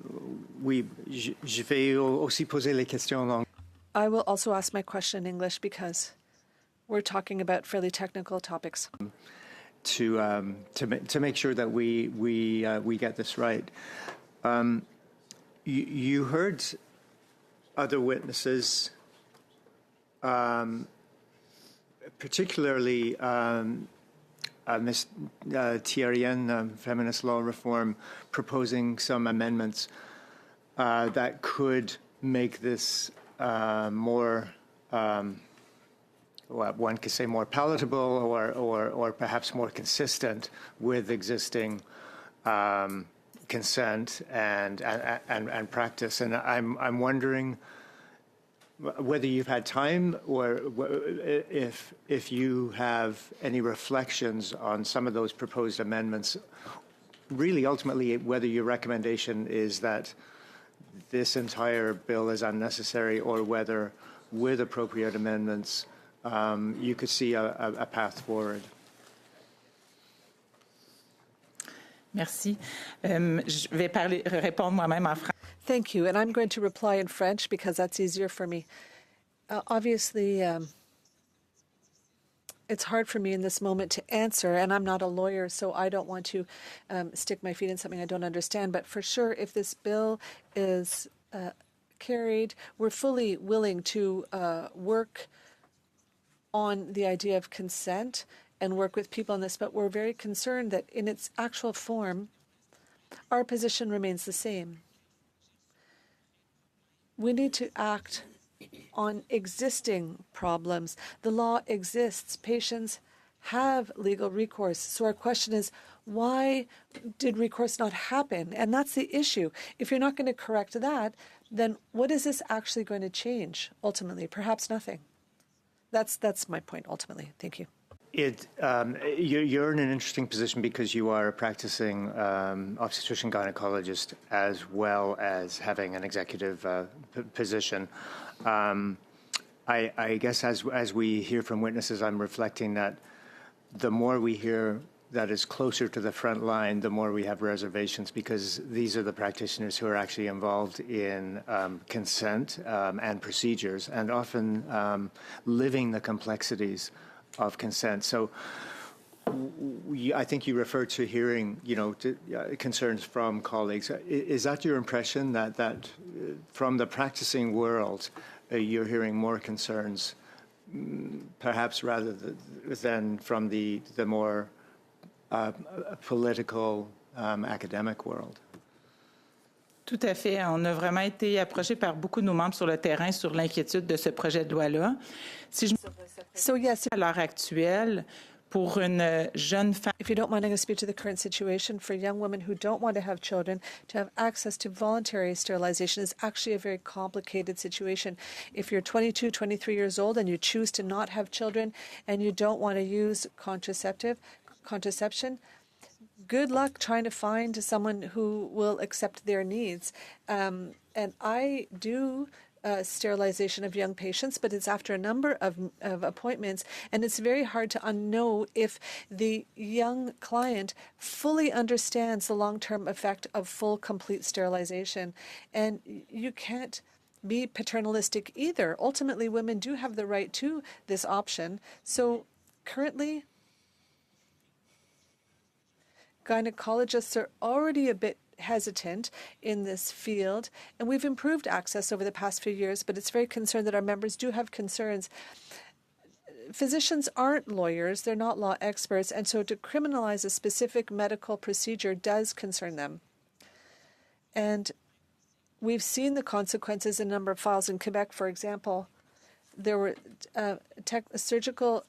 je vais aussi poser les questions en anglais. I will also ask my question in English because we're talking about fairly technical topics. To make sure that we get this right. You heard other witnesses, particularly Ms. Thierrien, Feminist Law Reform, proposing some amendments that could make this more one could say more palatable or perhaps more consistent with existing consent and practice. And I'm wondering whether you've had time or if you have any reflections on some of those proposed amendments, really ultimately whether your recommendation is that this entire bill is unnecessary or whether with appropriate amendments you could see a path forward. Merci. Je vais répondre moi-même en français. Thank you. And I'm going to reply in French because that's easier for me. Obviously, it's hard for me in this moment to answer, and I'm not a lawyer, so I don't want to stick my feet in something I don't understand. But for sure, if this bill is carried, we're fully willing to work on the idea of consent and work with people on this, but we're very concerned that in its actual form, our position remains the same. We need to act on existing problems. The law exists. Patients have legal recourse. So our question is, why did recourse not happen? And that's the issue. If you're not going to correct that, then what is this actually going to change ultimately? Perhaps nothing. That's my point ultimately. Thank you. You're in an interesting position because you are a practicing obstetrician gynecologist as well as having an executive position. I guess as we hear from witnesses, I'm reflecting that the more we hear that is closer to the front line, the more we have reservations, because these are the practitioners who are actually involved in consent and procedures, and often living the complexities of consent. So I think you referred to hearing, concerns from colleagues. Is that your impression that from the practicing world, you're hearing more concerns, perhaps rather than from the more political, academic world? Tout à fait. On a vraiment été approché par beaucoup de nos membres sur le terrain sur l'inquiétude de ce projet de loi-là. Si je So yes, à l'heure actuelle, pour une jeune femme, if you don't mind, I'm going to speak to the current situation. For young women who don't want to have children, to have access to voluntary sterilization is actually a very complicated situation. If you're 22, 23 years old and you choose to not have children and you don't want to use contraception, good luck trying to find someone who will accept their needs. And I do sterilization of young patients, but it's after a number of appointments, and it's very hard to know if the young client fully understands the long-term effect of full, complete sterilization. And you can't be paternalistic either. Ultimately, women do have the right to this option. So currently, gynecologists are already a bit hesitant in this field, and we've improved access over the past few years, but it's very concerned that our members do have concerns. Physicians aren't lawyers, they're not law experts, and so to criminalize a specific medical procedure does concern them. And we've seen the consequences in a number of files in Quebec, for example. There were surgical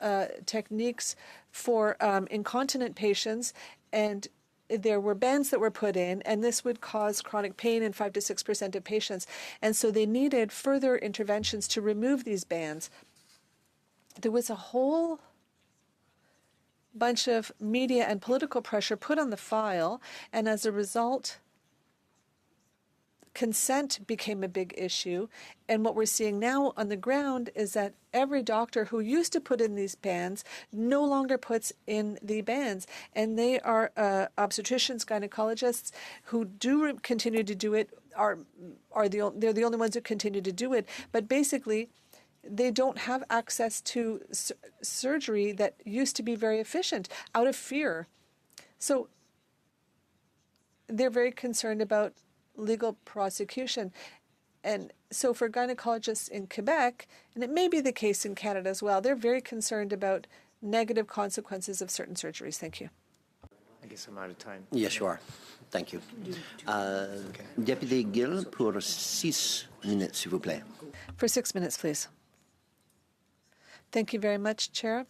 techniques for incontinent patients, and there were bands that were put in, and this would cause chronic pain in 5 to 6% of patients. And so they needed further interventions to remove these bands. There was a whole bunch of media and political pressure put on the file, and as a result, consent became a big issue. And what we're seeing now on the ground is that every doctor who used to put in these bands no longer puts in the bands. And they are obstetricians, gynecologists who do continue to do it, they're the only ones who continue to do it. But basically, they don't have access to surgery that used to be very efficient out of fear. So they're very concerned about legal prosecution. And so for gynecologists in Quebec, and it may be the case in Canada as well, they're very concerned about negative consequences of certain surgeries. Thank you. I guess I'm out of time. Yes, you are. Thank you. Deputy Gill, pour 6 minutes, s'il vous plaît. For 6 minutes, please. Thank you very much, Chair,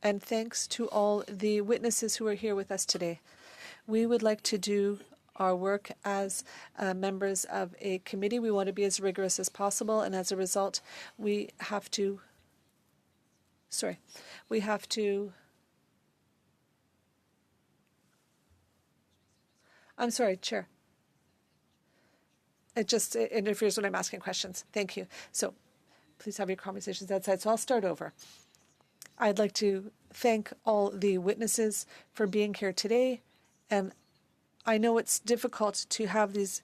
and thanks to all the witnesses who are here with us today. We would like to do our work as members of a committee. We want to be as rigorous as possible, and as a result, we have to I'm sorry, Chair. It just interferes when I'm asking questions. Thank you. So please have your conversations outside. So I'll start over. I'd like to thank all the witnesses for being here today, and I know it's difficult to have these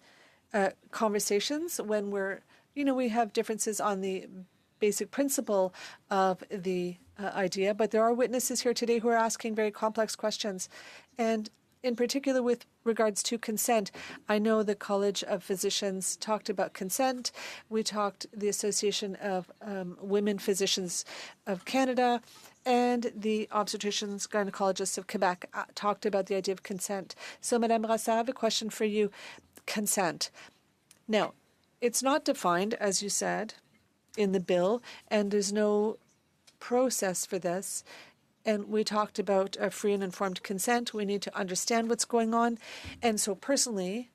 conversations when we have differences on the basic principle of the idea, but there are witnesses here today who are asking very complex questions. And in particular with regards to consent, I know the College of Physicians talked about consent. The Association of Women Physicians of Canada and the obstetricians, gynecologists of Quebec talked about the idea of consent. So, Madame Brassard, I have a question for you. Consent. Now, it's not defined, as you said, in the bill, and there's no process for this. And we talked about free and informed consent. We need to understand what's going on. And so personally,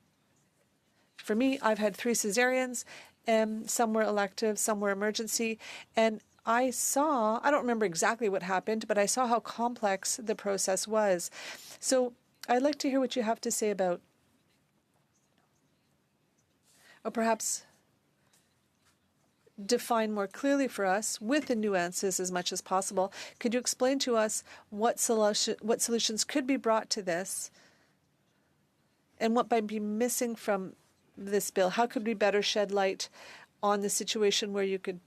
for me, I've had 3 cesareans, and some were elective, some were emergency, and I don't remember exactly what happened, but I saw how complex the process was. So I'd like to hear what you have to say about, or perhaps define more clearly for us with the nuances as much as possible. Could you explain to us what solutions could be brought to this and what might be missing from this bill? How could we better shed light on the situation where you could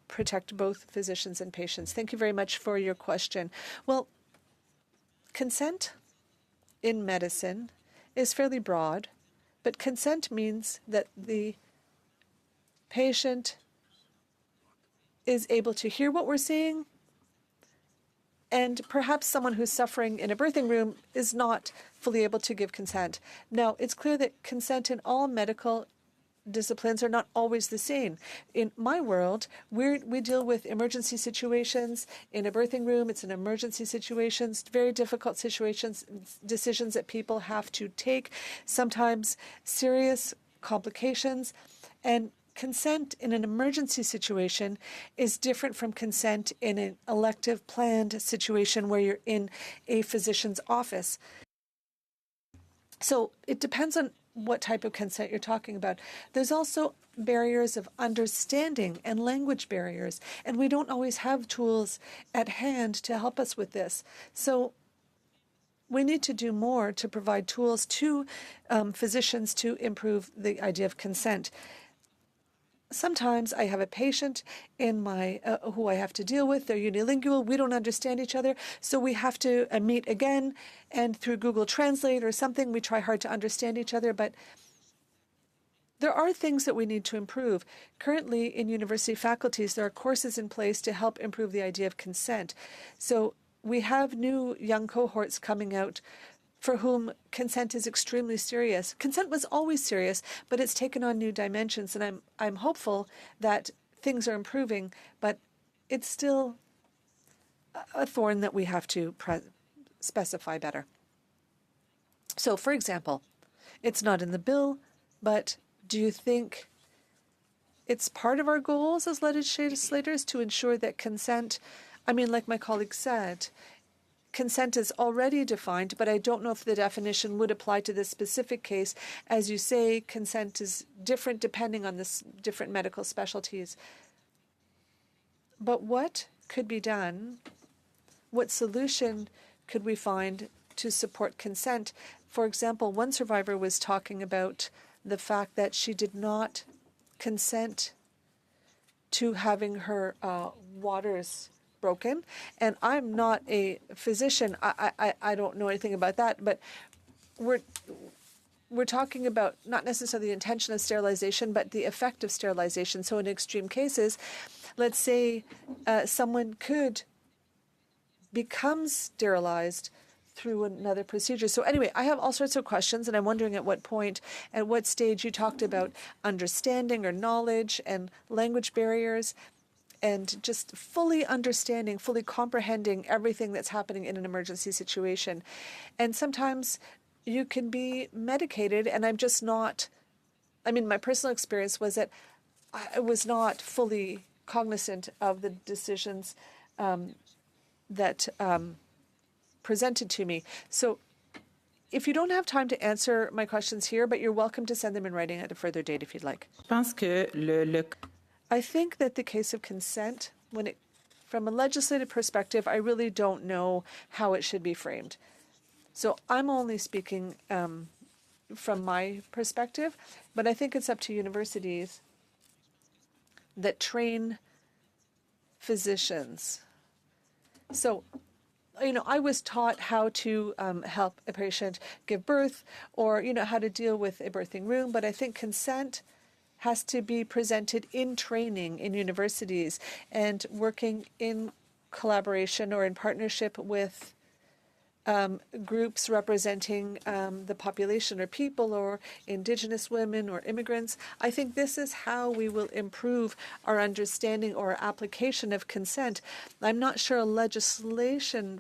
protect both physicians and patients? Thank you very much for your question. Well, Consent in medicine is fairly broad, but consent means that the patient is able to hear what we're saying, and perhaps someone who's suffering in a birthing room is not fully able to give consent. Now, it's clear that consent in all medical disciplines are not always the same. In my world, we deal with emergency situations. In a birthing room, it's an emergency situations, very difficult situations, decisions that people have to take, sometimes serious complications. And consent in an emergency situation is different from consent in an elective planned situation where you're in a physician's office. So it depends on what type of consent you're talking about. There's also barriers of understanding and language barriers, and we don't always have tools at hand to help us with this. So we need to do more to provide tools to physicians to improve the idea of consent. Sometimes I have a patient in my who I have to deal with. They're unilingual. We don't understand each other, so we have to meet again, and through Google Translate or something, we try hard to understand each other. But there are things that we need to improve. Currently, in university faculties, there are courses in place to help improve the idea of consent. So we have new young cohorts coming out for whom consent is extremely serious. Consent was always serious, but it's taken on new dimensions, and I'm hopeful that things are improving, but it's still a thorn that we have to specify better. So, for example, it's not in the bill, but do you think it's part of our goals as legislators to ensure that consent, like my colleague said, consent is already defined, but I don't know if the definition would apply to this specific case. As you say, consent is different depending on the different medical specialties. But what could be done? What solution could we find to support consent? For example, one survivor was talking about the fact that she did not consent to having her waters broken. And I'm not a physician. I don't know anything about that, but we're talking about not necessarily the intention of sterilization, but the effect of sterilization. So in extreme cases, let's say someone could become sterilized through another procedure. So anyway, I have all sorts of questions, and I'm wondering at what point, at what stage you talked about understanding or knowledge and language barriers, and just fully understanding, fully comprehending everything that's happening in an emergency situation. And sometimes you can be medicated, and I'm just not, my personal experience was that I was not fully cognizant of the decisions that presented to me. So if you don't have time to answer my questions here, but you're welcome to send them in writing at a further date if you'd like. I think that the case of consent, from a legislative perspective, I really don't know how it should be framed. So I'm only speaking from my perspective, but I think it's up to universities that train physicians. So, I was taught how to help a patient give birth, or, how to deal with a birthing room, but I think consent has to be presented in training in universities and working in collaboration or in partnership with groups representing the population or people or Indigenous women or immigrants. I think this is how we will improve our understanding or application of consent. I'm not sure a legislative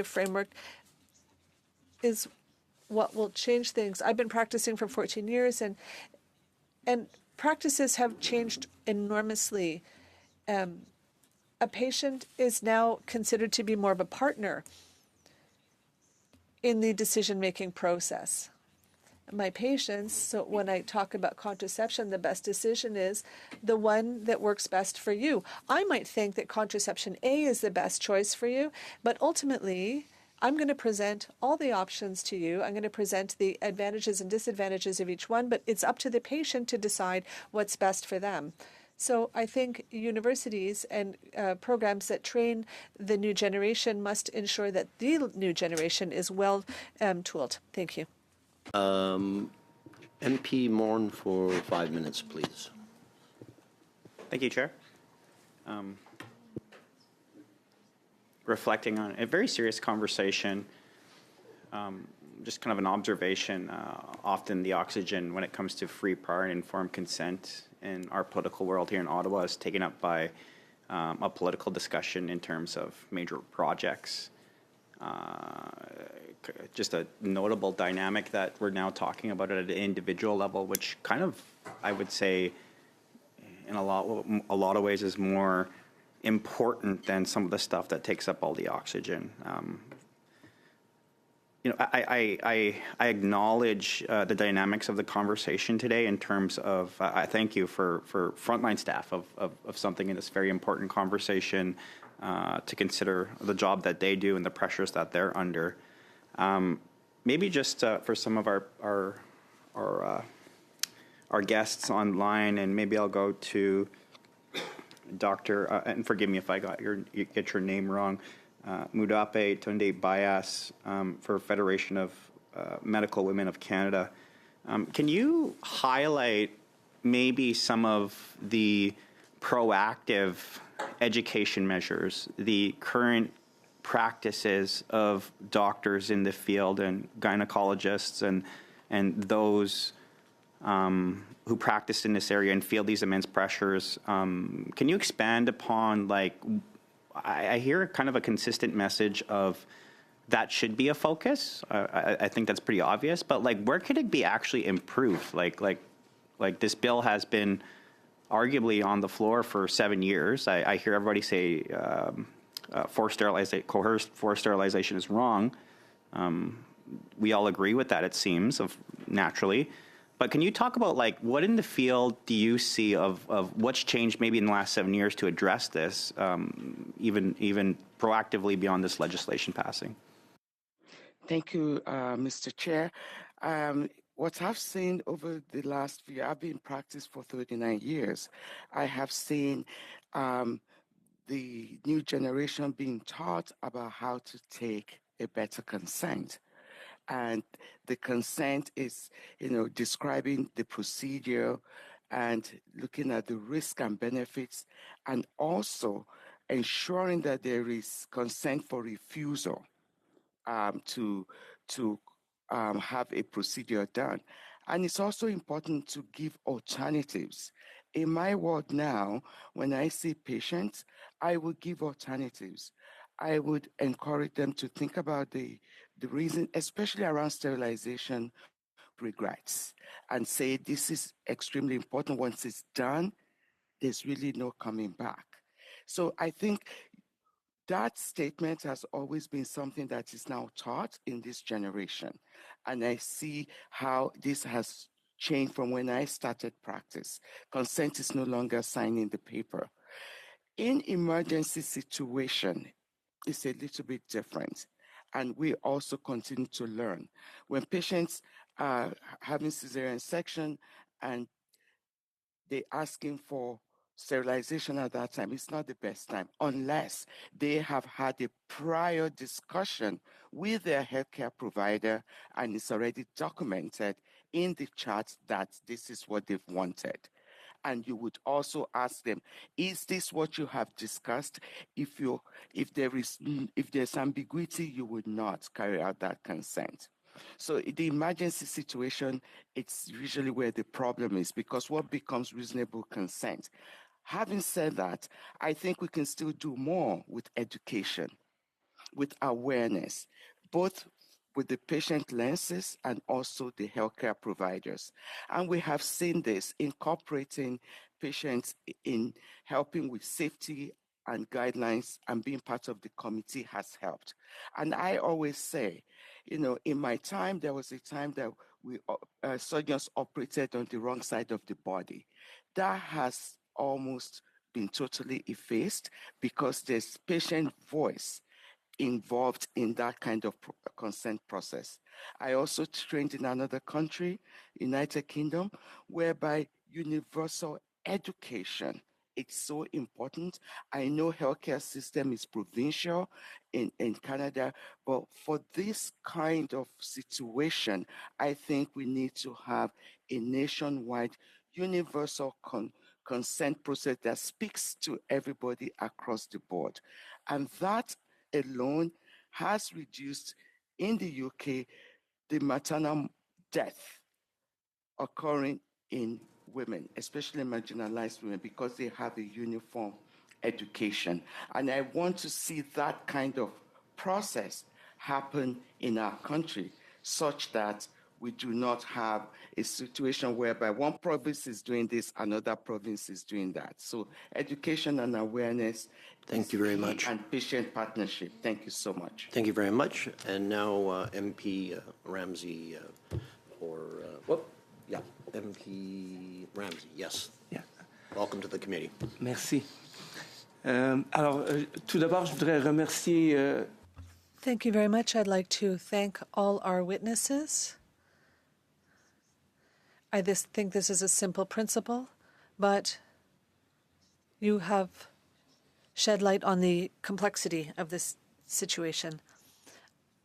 framework is what will change things. I've been practicing for 14 years, and practices have changed enormously. A patient is now considered to be more of a partner in the decision-making process. My patients, so when I talk about contraception, the best decision is the one that works best for you. I might think that contraception A is the best choice for you, but ultimately, I'm going to present all the options to you. I'm going to present the advantages and disadvantages of each one, but it's up to the patient to decide what's best for them. So I think universities and programs that train the new generation must ensure that the new generation is well tooled. Thank you. MP Morn for 5 minutes, please. Thank you, Chair. Reflecting on a very serious conversation, just kind of an observation, often the oxygen when it comes to free, prior, and informed consent in our political world here in Ottawa is taken up by a political discussion in terms of major projects. Just a notable dynamic that we're now talking about at an individual level, which kind of, I would say, in a lot of ways is more important than some of the stuff that takes up all the oxygen. I acknowledge the dynamics of the conversation today in terms of, I thank you for frontline staff of something in this very important conversation to consider the job that they do and the pressures that they're under. Maybe just for some of our guests online, and maybe I'll go to Dr. And forgive me if I get your name wrong, Mudape Tunde Bias for Federation of Medical Women of Canada. Can you highlight maybe some of the proactive education measures, the current practices of doctors in the field and gynecologists and those who practice in this area and feel these immense pressures? Can you expand upon, like, I hear kind of a consistent message of that should be a focus. I think that's pretty obvious, but like, where could it be actually improved? Like this bill has been arguably on the floor for 7 years. I hear everybody say coerced forced sterilization is wrong. We all agree with that, it seems, naturally. But can you talk about, like, what in the field do you see of what's changed maybe in the last 7 years to address this, even proactively beyond this legislation passing? Thank you, Mr. Chair. What I've seen over the last few, I've been in practice for 39 years. I have seen the new generation being taught about how to take a better consent. And the consent is, describing the procedure and looking at the risk and benefits, and also ensuring that there is consent for refusal to have a procedure done. And it's also important to give alternatives. In my world now, when I see patients, I would give alternatives. I would encourage them to think about the reason, especially around sterilization, regrets, and say this is extremely important. Once it's done, there's really no coming back. So I think that statement has always been something that is now taught in this generation. And I see how this has changed from when I started practice. Consent is no longer signing the paper. In emergency situation, it's a little bit different. And we also continue to learn. When patients are having cesarean section and they're asking for sterilization at that time, it's not the best time unless they have had a prior discussion with their healthcare provider and it's already documented in the chart that this is what they've wanted. And you would also ask them, is this what you have discussed? If there's ambiguity, you would not carry out that consent. So in the emergency situation, it's usually where the problem is, because what becomes reasonable consent? Having said that, I think we can still do more with education, with awareness, both with the patient lenses and also the healthcare providers. And we have seen this incorporating patients in helping with safety and guidelines, and being part of the committee has helped. And I always say, in my time, there was a time that we surgeons operated on the wrong side of the body. That has almost been totally effaced because there's patient voice involved in that kind of consent process. I also trained in another country, United Kingdom, whereby universal education it's so important. I know healthcare system is provincial in Canada, but for this kind of situation, I think we need to have a nationwide universal consent process that speaks to everybody across the board. And that alone has reduced in the UK the maternal death occurring in women, especially marginalized women, because they have a uniform education. And I want to see that kind of process happen in our country such that we do not have a situation whereby one province is doing this, another province is doing that. So education and awareness. Thank you very much. And patient partnership. Thank you so much. Thank you very much. And now MP Ramsey MP Ramsey, yes. Yeah. Welcome to the committee. Merci. Alors, tout d'abord, je voudrais remercier. Thank you very much. I'd like to thank all our witnesses. I think this is a simple principle, but you have shed light on the complexity of this situation.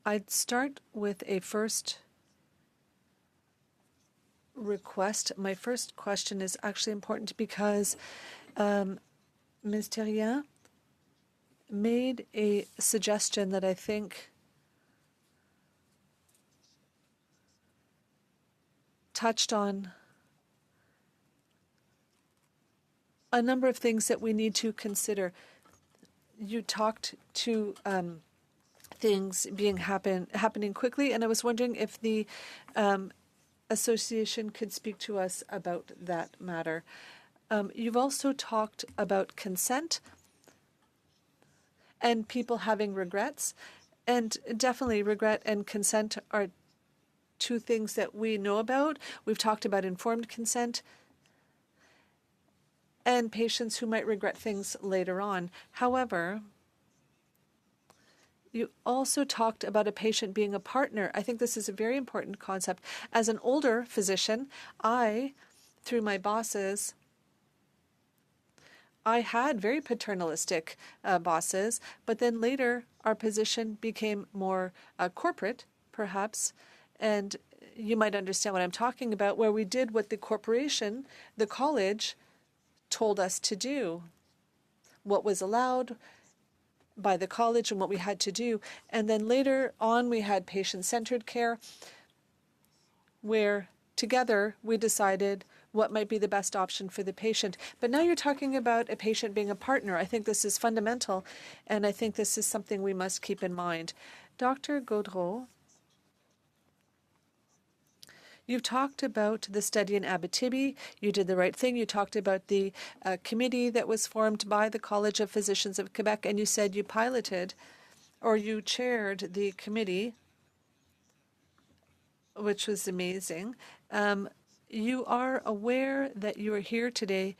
I'd start with a first request. My first question is actually important because Ms. Thérien made a suggestion that I think touched on a number of things that we need to consider. You talked to things happening quickly, and I was wondering if the association could speak to us about that matter. You've also talked about consent and people having regrets, and definitely regret and consent are two things that we know about. We've talked about informed consent and patients who might regret things later on. However, you also talked about a patient being a partner. I think this is a very important concept. As an older physician, through my bosses, I had very paternalistic bosses, but then later our position became more corporate, perhaps, and you might understand what I'm talking about, where we did what the corporation, the college, told us to do, what was allowed by the college and what we had to do. And then later on, we had patient-centered care, where together we decided what might be the best option for the patient. But now you're talking about a patient being a partner. I think this is fundamental, and I think this is something we must keep in mind. Dr. Gaudreau, you've talked about the study in Abitibi. You did the right thing. You talked about the committee that was formed by the College of Physicians of Quebec, and you said you piloted or you chaired the committee, which was amazing. You are aware that you are here today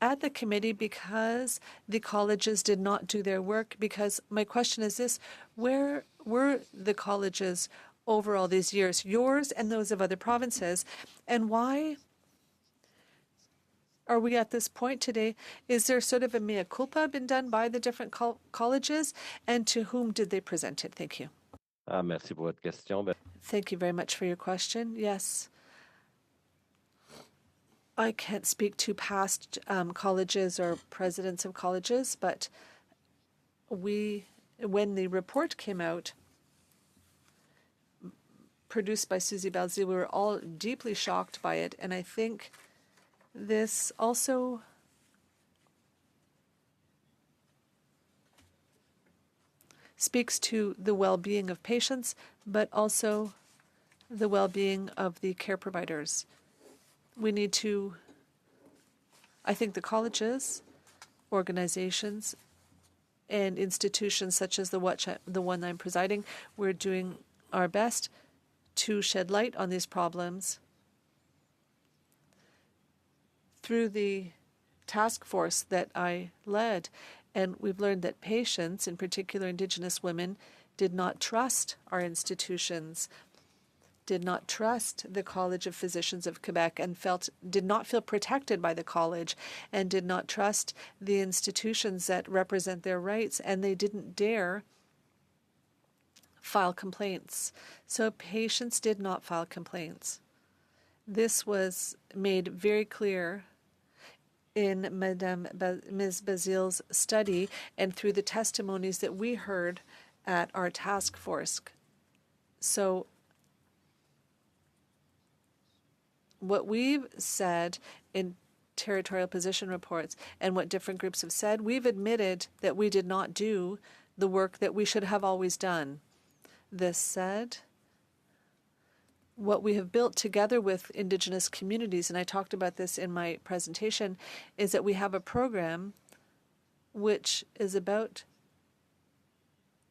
at the committee because the colleges did not do their work. Because my question is this: where were the colleges over all these years, yours and those of other provinces, and why are we at this point today? Is there sort of a mea culpa been done by the different colleges, and to whom did they present it? Thank you. Merci pour votre question. Thank you very much for your question. Yes. I can't speak to past colleges or presidents of colleges, but when the report came out, produced by Susie Balzi, we were all deeply shocked by it, and I think this also speaks to the well-being of patients, but also the well-being of the care providers. We need to, I think the colleges, organizations, and institutions such as the one I'm presiding, we're doing our best to shed light on these problems through the task force that I led. And we've learned that patients, in particular Indigenous women, did not trust our institutions, did not trust the College of Physicians of Quebec and did not feel protected by the college and did not trust the institutions that represent their rights, and they didn't dare file complaints. So patients did not file complaints. This was made very clear in Ms. Basile's study and through the testimonies that we heard at our task force. So what we've said in territorial position reports and what different groups have said, we've admitted that we did not do the work that we should have always done. This said, what we have built together with Indigenous communities, and I talked about this in my presentation, is that we have a program which is about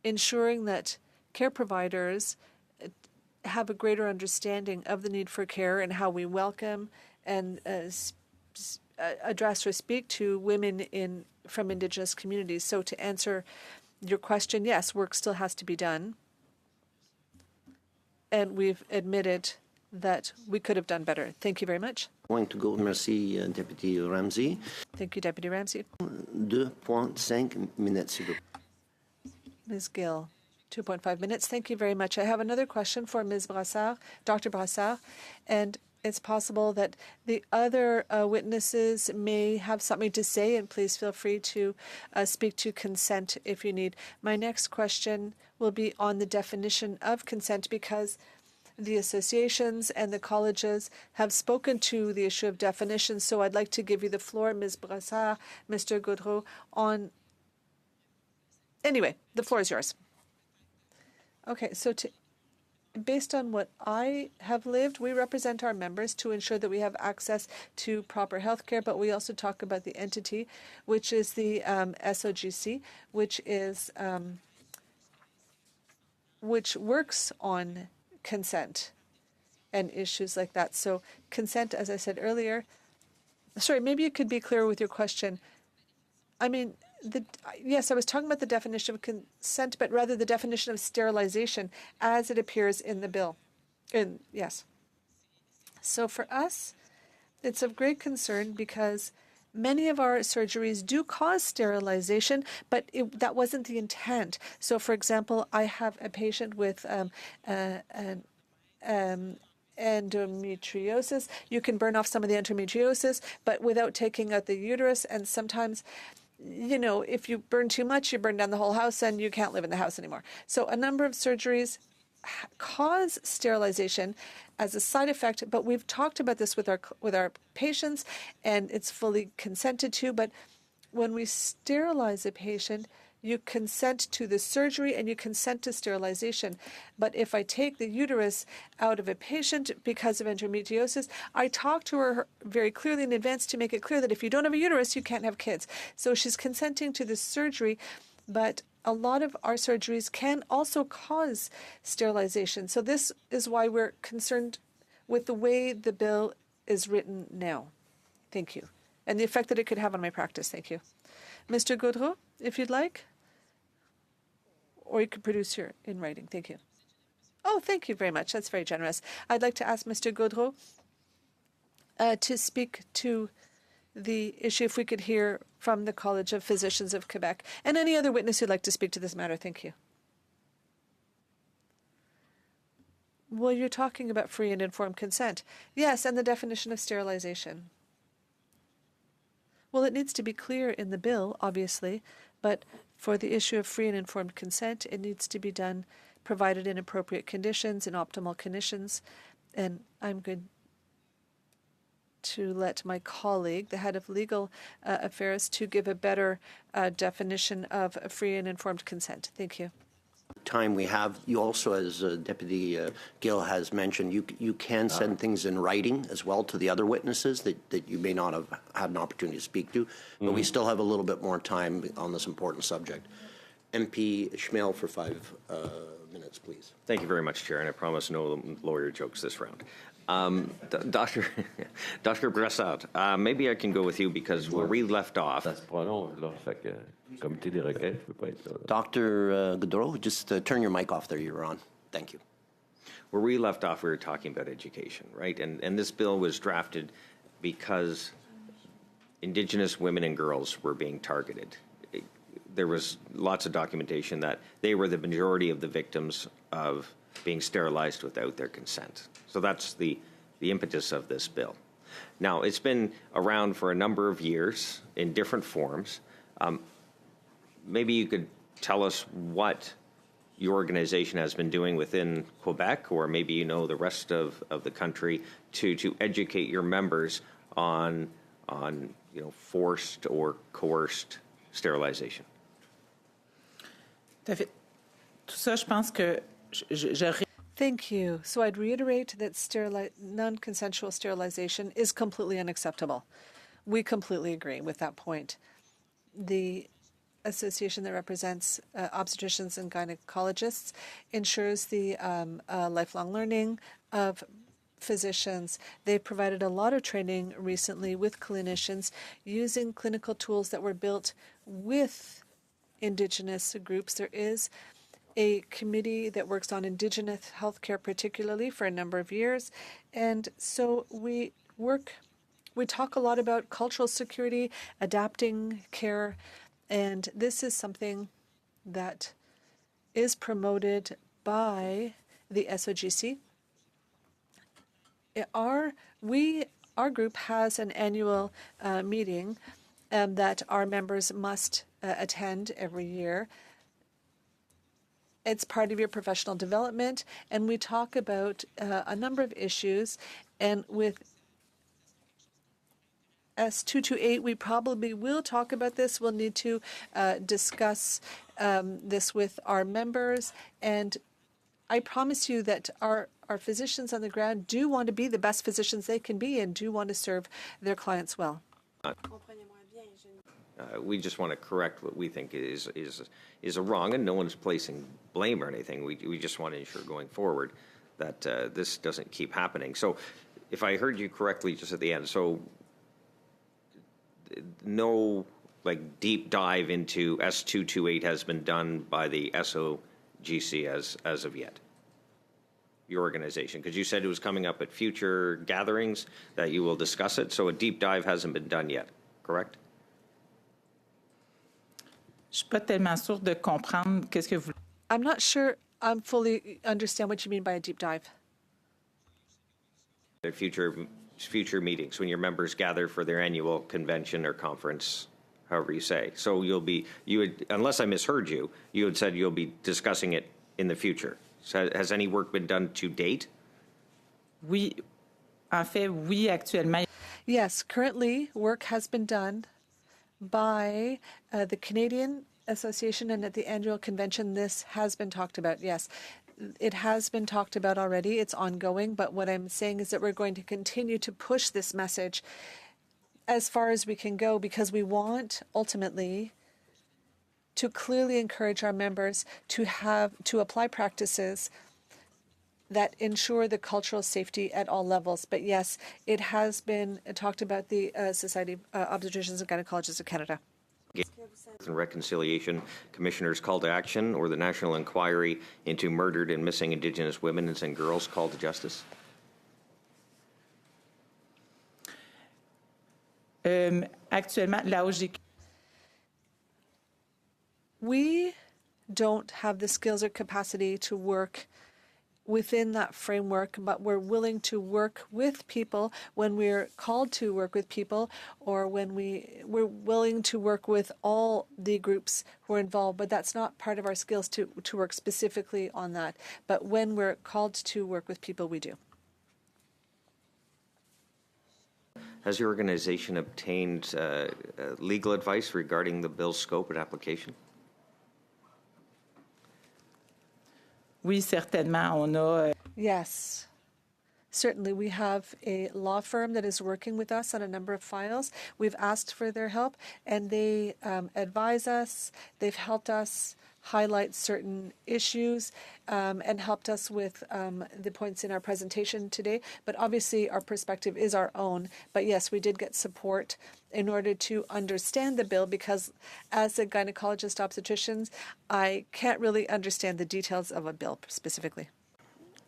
ensuring that care providers have a greater understanding of the need for care and how we welcome and address or speak to women from Indigenous communities. So to answer your question, yes, work still has to be done. And we've admitted that we could have done better. Thank you very much. Going to go. Merci, Deputy Ramsey. Thank you, Deputy Ramsey. 2.5 minutes, s'il vous plaît. Ms. Gill, 2.5 minutes. Thank you very much. I have another question for Ms. Brassard, Dr. Brassard, and it's possible that the other witnesses may have something to say, and please feel free to speak to consent if you need. My next question will be on the definition of consent, because the associations and the colleges have spoken to the issue of definition. So I'd like to give you the floor, Ms. Brassard, Mr. Gaudreau, on... Anyway, the floor is yours. Okay, so based on what I have lived, we represent our members to ensure that we have access to proper health care, but we also talk about the entity, which is the SOGC, which works on consent and issues like that. So consent, as I said earlier, sorry, maybe you could be clearer with your question. I mean, yes, I was talking about the definition of consent, but rather the definition of sterilization as it appears in the bill. Yes. So for us, it's of great concern because many of our surgeries do cause sterilization, but that wasn't the intent. So, for example, I have a patient with endometriosis. You can burn off some of the endometriosis, but without taking out the uterus. And sometimes, you know, if you burn too much, you burn down the whole house and you can't live in the house anymore. So a number of surgeries cause sterilization as a side effect, but we've talked about this with our patients, and it's fully consented to. But when we sterilize a patient, you consent to the surgery and you consent to sterilization. But if I take the uterus out of a patient because of endometriosis, I talk to her very clearly in advance to make it clear that if you don't have a uterus, you can't have kids. So she's consenting to the surgery, but a lot of our surgeries can also cause sterilization. So this is why we're concerned with the way the bill is written now. Thank you. And the effect that it could have on my practice. Thank you. Mr. Gaudreau, if you'd like. Or you could produce here in writing. Thank you. Oh, thank you very much. That's very generous. I'd like to ask Mr. Gaudreau to speak to the issue, if we could hear from the College of Physicians of Quebec, and any other witness who'd like to speak to this matter. Thank you. Well, you're talking about free and informed consent. Yes, and the definition of sterilization. Well, it needs to be clear in the bill, obviously, but for the issue of free and informed consent, it needs to be done, provided in appropriate conditions, in optimal conditions. And I'm going to let my colleague, the head of legal affairs, to give a better definition of free and informed consent. Thank you. Time we have, you also, as Deputy Gill has mentioned, you can send things in writing as well to the other witnesses that you may not have had an opportunity to speak to, but we still have a little bit more time on this important subject. MP Schmale for 5 minutes, please. Thank you very much, Chair, and I promise no lawyer jokes this round. Dr. Brassard, maybe I can go with you because where we left off. Dr. Gaudreau, just turn your mic off there. You're on. Thank you. where we left off, we were talking about education, right? And this bill was drafted because Indigenous women and girls were being targeted. There was lots of documentation that they were the majority of the victims of being sterilized without their consent. So that's the impetus of this bill. Now, it's been around for a number of years in different forms. Maybe you could tell us what your organization has been doing within Quebec, or maybe you know the rest of the country, to educate your members on forced or coerced sterilization. Tout à fait. Tout ça, je pense que Thank you. So I'd reiterate that non-consensual sterilization is completely unacceptable. We completely agree with that point. The association that represents obstetricians and gynecologists ensures the lifelong learning of physicians. They've provided a lot of training recently with clinicians using clinical tools that were built with Indigenous groups. There is a committee that works on Indigenous healthcare particularly for a number of years. And so we talk a lot about cultural security, adapting care, and this is something that is promoted by the SOGC. Our group has an annual meeting that our members must attend every year. It's part of your professional development, and we talk about a number of issues. And with S228, we probably will talk about this. We'll need to discuss this with our members. And I promise you that our physicians on the ground do want to be the best physicians they can be and do want to serve their clients well. We just want to correct what we think is a wrong, and no one's placing blame or anything. We just want to ensure going forward that this doesn't keep happening. So if I heard you correctly just at the end, so no deep dive into S228 has been done by the SOGC as of yet, your organization, because you said it was coming up at future gatherings that you will discuss it, so a deep dive hasn't been done yet, correct? je suis pas tellement sûre de comprendre qu'est-ce que vous. I'm not sure I fully understand what you mean by a deep dive. At future meetings, when your members gather for their annual convention or conference, however you say. So unless I misheard you, you had said you'll be discussing it in the future. So has any work been done to date? Oui, en fait, oui, actuellement. Yes, currently work has been done by the Canadian Association, and at the annual convention this has been talked about. Yes, it has been talked about already. It's ongoing, but what I'm saying is that we're going to continue to push this message as far as we can go, because we want ultimately to clearly encourage our members to apply practices that ensure the cultural safety at all levels. But yes, it has been talked about the Society of Obstetricians and Gynecologists of Canada. And Reconciliation Commissioner's call to action, or the National Inquiry into Murdered and Missing Indigenous Women and Girls call to justice? Actuellement, la OGQ. We don't have the skills or capacity to work within that framework, but we're willing to work with people when we're called to work with people, or when we're willing to work with all the groups who are involved. But that's not part of our skills to work specifically on that. But when we're called to work with people, we do. Has your organization obtained legal advice regarding the bill's scope and application? Oui, certainement. On a. Yes. Certainly, we have a law firm that is working with us on a number of files. We've asked for their help, and they advise us. They've helped us highlight certain issues and helped us with the points in our presentation today. But obviously, our perspective is our own. But yes, we did get support in order to understand the bill, because as a gynecologist obstetrician, I can't really understand the details of a bill specifically.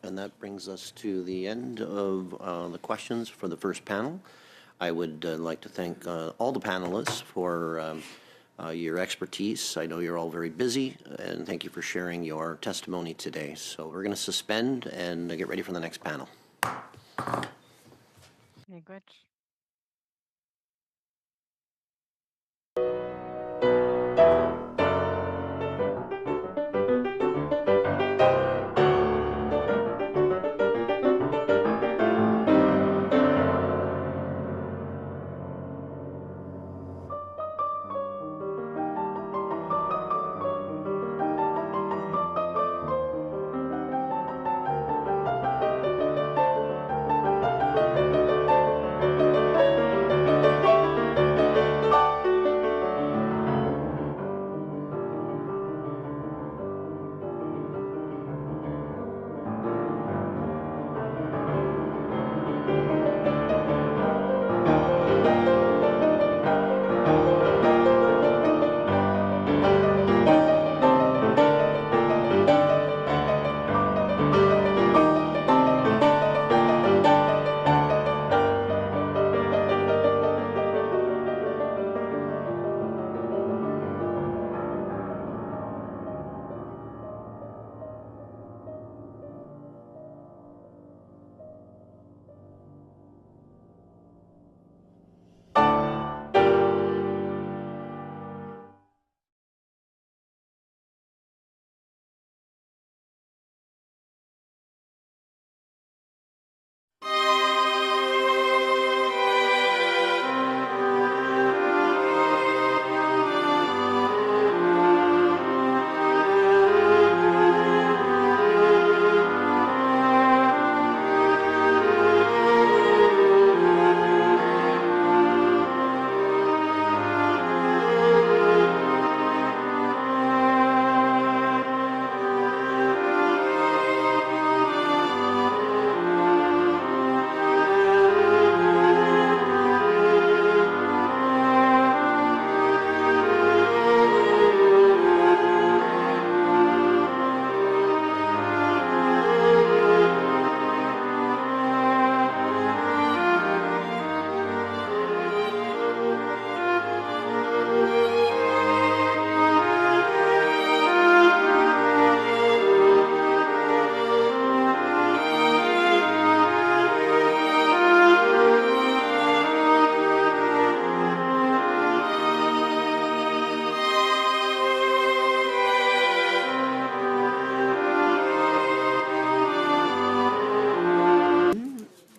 And that brings us to the end of the questions for the first panel. I would like to thank all the panelists for your expertise. I know you're all very busy, and thank you for sharing your testimony today. So we're going to suspend and get ready for the next panel. Very good.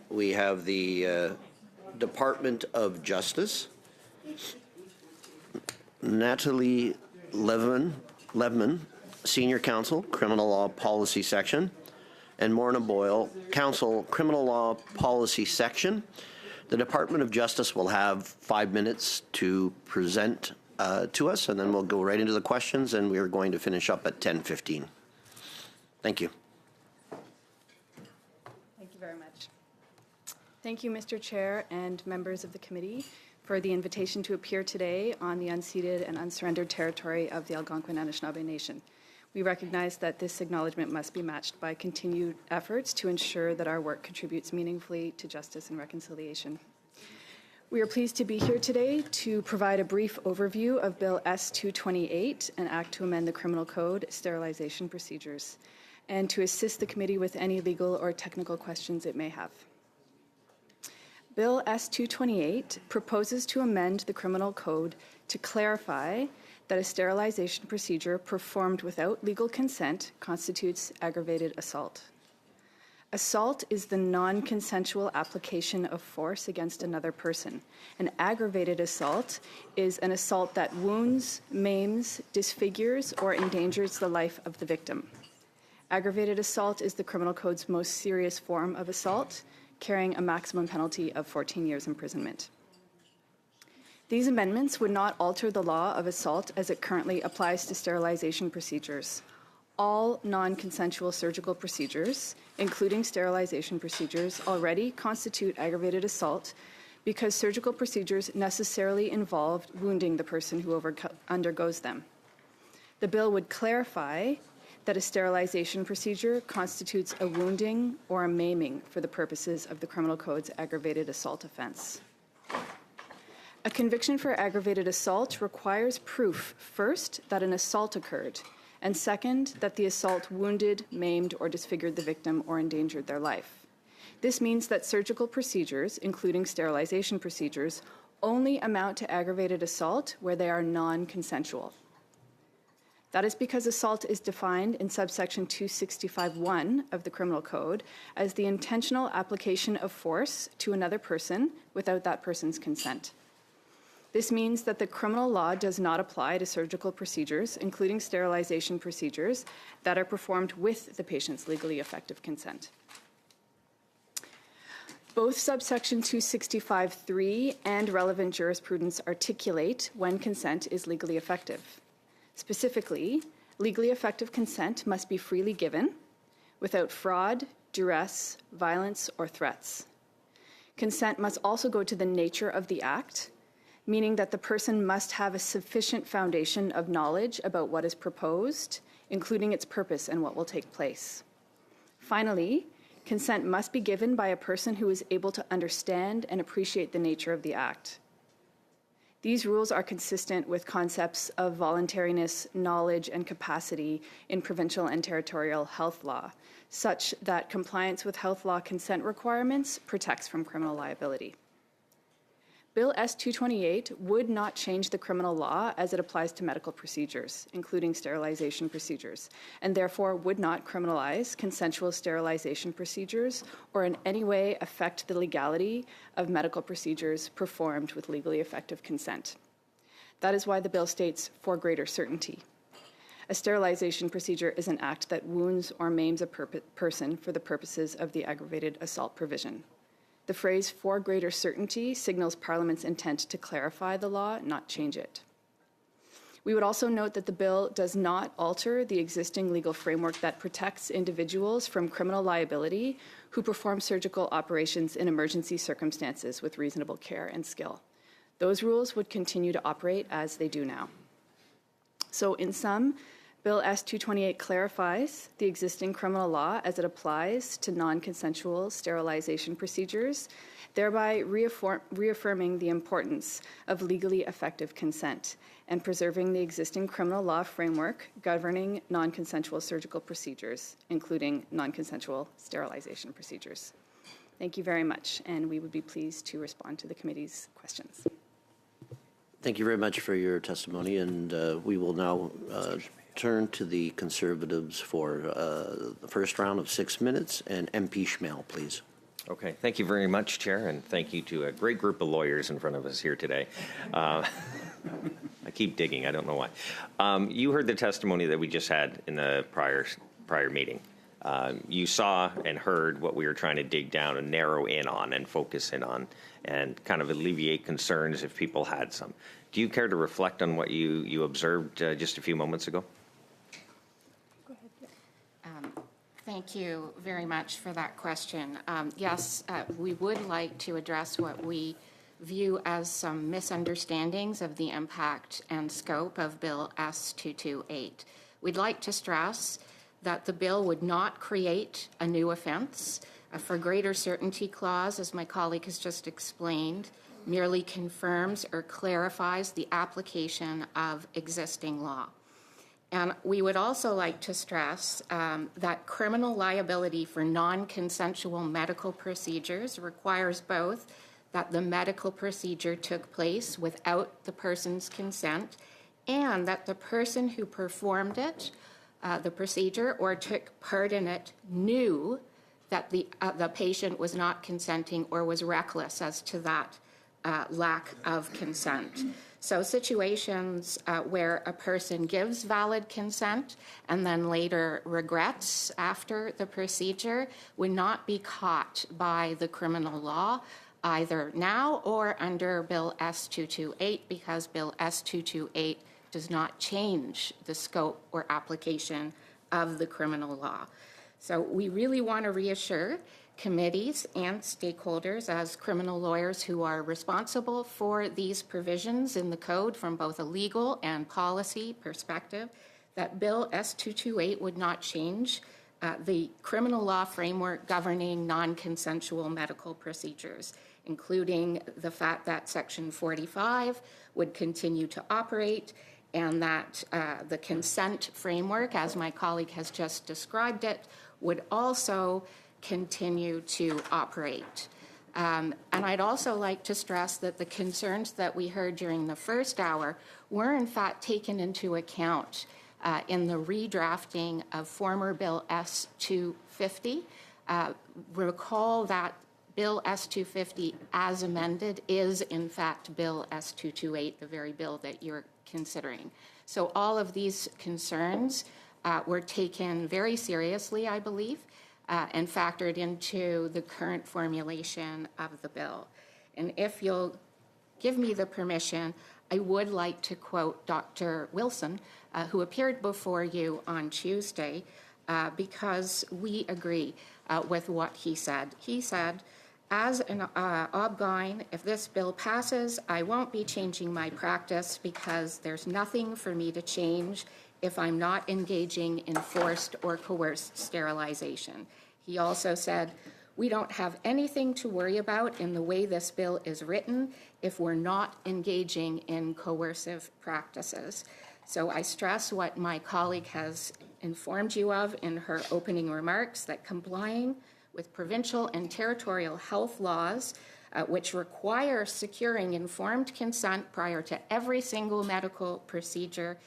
We have the Department of Justice, Natalie Levman, Senior Counsel, Criminal Law Policy Section, and Morna Boyle, Counsel, Criminal Law Policy Section. The Department of Justice will have 5 minutes to present to us, and then we'll go right into the questions, and we are going to finish up at 10:15. Thank you. Thank you very much. Thank you, Mr. Chair and members of the committee, for the invitation to appear today on the unceded and unsurrendered territory of the Algonquin Anishinaabe Nation. We recognize that this acknowledgement must be matched by continued efforts to ensure that our work contributes meaningfully to justice and reconciliation. We are pleased to be here today to provide a brief overview of Bill S-228, an act to amend the Criminal Code, sterilization procedures, and to assist the committee with any legal or technical questions it may have. Bill S-228 proposes to amend the Criminal Code to clarify that a sterilization procedure performed without legal consent constitutes aggravated assault. Assault is the non-consensual application of force against another person. An aggravated assault is an assault that wounds, maims, disfigures, or endangers the life of the victim. Aggravated assault is the Criminal Code's most serious form of assault, carrying a maximum penalty of 14 years imprisonment. These amendments would not alter the law of assault as it currently applies to sterilization procedures. All non-consensual surgical procedures, including sterilization procedures, already constitute aggravated assault because surgical procedures necessarily involve wounding the person who undergoes them. The bill would clarify that a sterilization procedure constitutes a wounding or a maiming for the purposes of the Criminal Code's aggravated assault offense. A conviction for aggravated assault requires proof, first, that an assault occurred, and second, that the assault wounded, maimed, or disfigured the victim or endangered their life. This means that surgical procedures, including sterilization procedures, only amount to aggravated assault where they are non-consensual. That is because assault is defined in subsection 265(1) of the Criminal Code as the intentional application of force to another person without that person's consent. This means that the criminal law does not apply to surgical procedures, including sterilization procedures, that are performed with the patient's legally effective consent. Both subsection 265(3) and relevant jurisprudence articulate when consent is legally effective. Specifically, legally effective consent must be freely given without fraud, duress, violence, or threats. Consent must also go to the nature of the act, meaning that the person must have a sufficient foundation of knowledge about what is proposed, including its purpose and what will take place. Finally, consent must be given by a person who is able to understand and appreciate the nature of the act. These rules are consistent with concepts of voluntariness, knowledge, and capacity in provincial and territorial health law, such that compliance with health law consent requirements protects from criminal liability. Bill S-228 would not change the criminal law as it applies to medical procedures, including sterilization procedures, and therefore would not criminalize consensual sterilization procedures or in any way affect the legality of medical procedures performed with legally effective consent. That is why the bill states, for greater certainty. A sterilization procedure is an act that wounds or maims a person for the purposes of the aggravated assault provision. The phrase "for greater certainty" signals Parliament's intent to clarify the law, not change it. We would also note that the bill does not alter the existing legal framework that protects individuals from criminal liability who perform surgical operations in emergency circumstances with reasonable care and skill. Those rules would continue to operate as they do now. So in sum, Bill S-228 clarifies the existing criminal law as it applies to non-consensual sterilization procedures, thereby reaffirming the importance of legally effective consent and preserving the existing criminal law framework governing non-consensual surgical procedures, including non-consensual sterilization procedures. Thank you very much, and we would be pleased to respond to the committee's questions. Thank you very much for your testimony, and we will now turn to the Conservatives for the first round of 6 minutes, and MP Schmel, please. Okay, thank you very much, Chair, and thank you to a great group of lawyers in front of us here today. I keep digging, I don't know why. You heard the testimony that we just had in the prior meeting. You saw and heard what we were trying to dig down and narrow in on and focus in on and kind of alleviate concerns if people had some. Do you care to reflect on what you observed just a few moments ago? Thank you very much for that question. Yes, we would like to address what we view as some misunderstandings of the impact and scope of Bill S-228. We'd like to stress that the bill would not create a new offense. For greater certainty clause, as my colleague has just explained, merely confirms or clarifies the application of existing law. And we would also like to stress that criminal liability for non-consensual medical procedures requires both that the medical procedure took place without the person's consent and that the person who performed it, the procedure, or took part in it knew that the patient was not consenting or was reckless as to that lack of consent. So situations where a person gives valid consent and then later regrets after the procedure would not be caught by the criminal law, either now or under Bill S-228, because Bill S-228 does not change the scope or application of the criminal law. So we really want to reassure committees and stakeholders as criminal lawyers who are responsible for these provisions in the code from both a legal and policy perspective that Bill S228 would not change the criminal law framework governing non-consensual medical procedures, including the fact that Section 45 would continue to operate and that the consent framework, as my colleague has just described it, would also continue to operate. And I'd also like to stress that the concerns that we heard during the first hour were in fact taken into account in the redrafting of former Bill S250. Recall that Bill S250 as amended is in fact Bill S228, the very bill that you're considering. So all of these concerns were taken very seriously, I believe, and factored into the current formulation of the bill. And if you'll give me the permission, I would like to quote Dr. Wilson, who appeared before you on Tuesday, because we agree with what he said. He said, as an obgyn, if this bill passes, I won't be changing my practice because there's nothing for me to change if I'm not engaging in forced or coerced sterilization. He also said, we don't have anything to worry about in the way this bill is written if we're not engaging in coercive practices. So I stress what my colleague has informed you of in her opening remarks, that complying with provincial and territorial health laws, which require securing informed consent prior to every single medical procedure,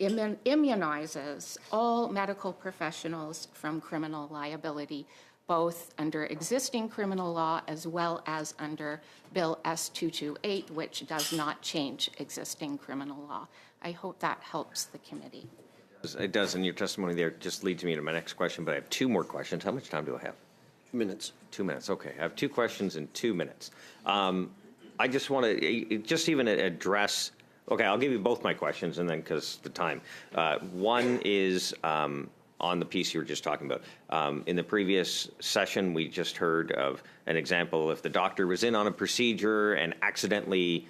immunizes all medical professionals from criminal liability, both under existing criminal law as well as under Bill S228, which does not change existing criminal law. I hope that helps the committee. It does, and your testimony there just leads me to my next question, but I have two more questions. How much time do I have? 2 minutes. 2 minutes, okay. I have two questions in 2 minutes. I just want to just even address, okay, I'll give you both my questions, and then because the time. One is on the piece you were just talking about. In the previous session, we just heard of an example if the doctor was in on a procedure and accidentally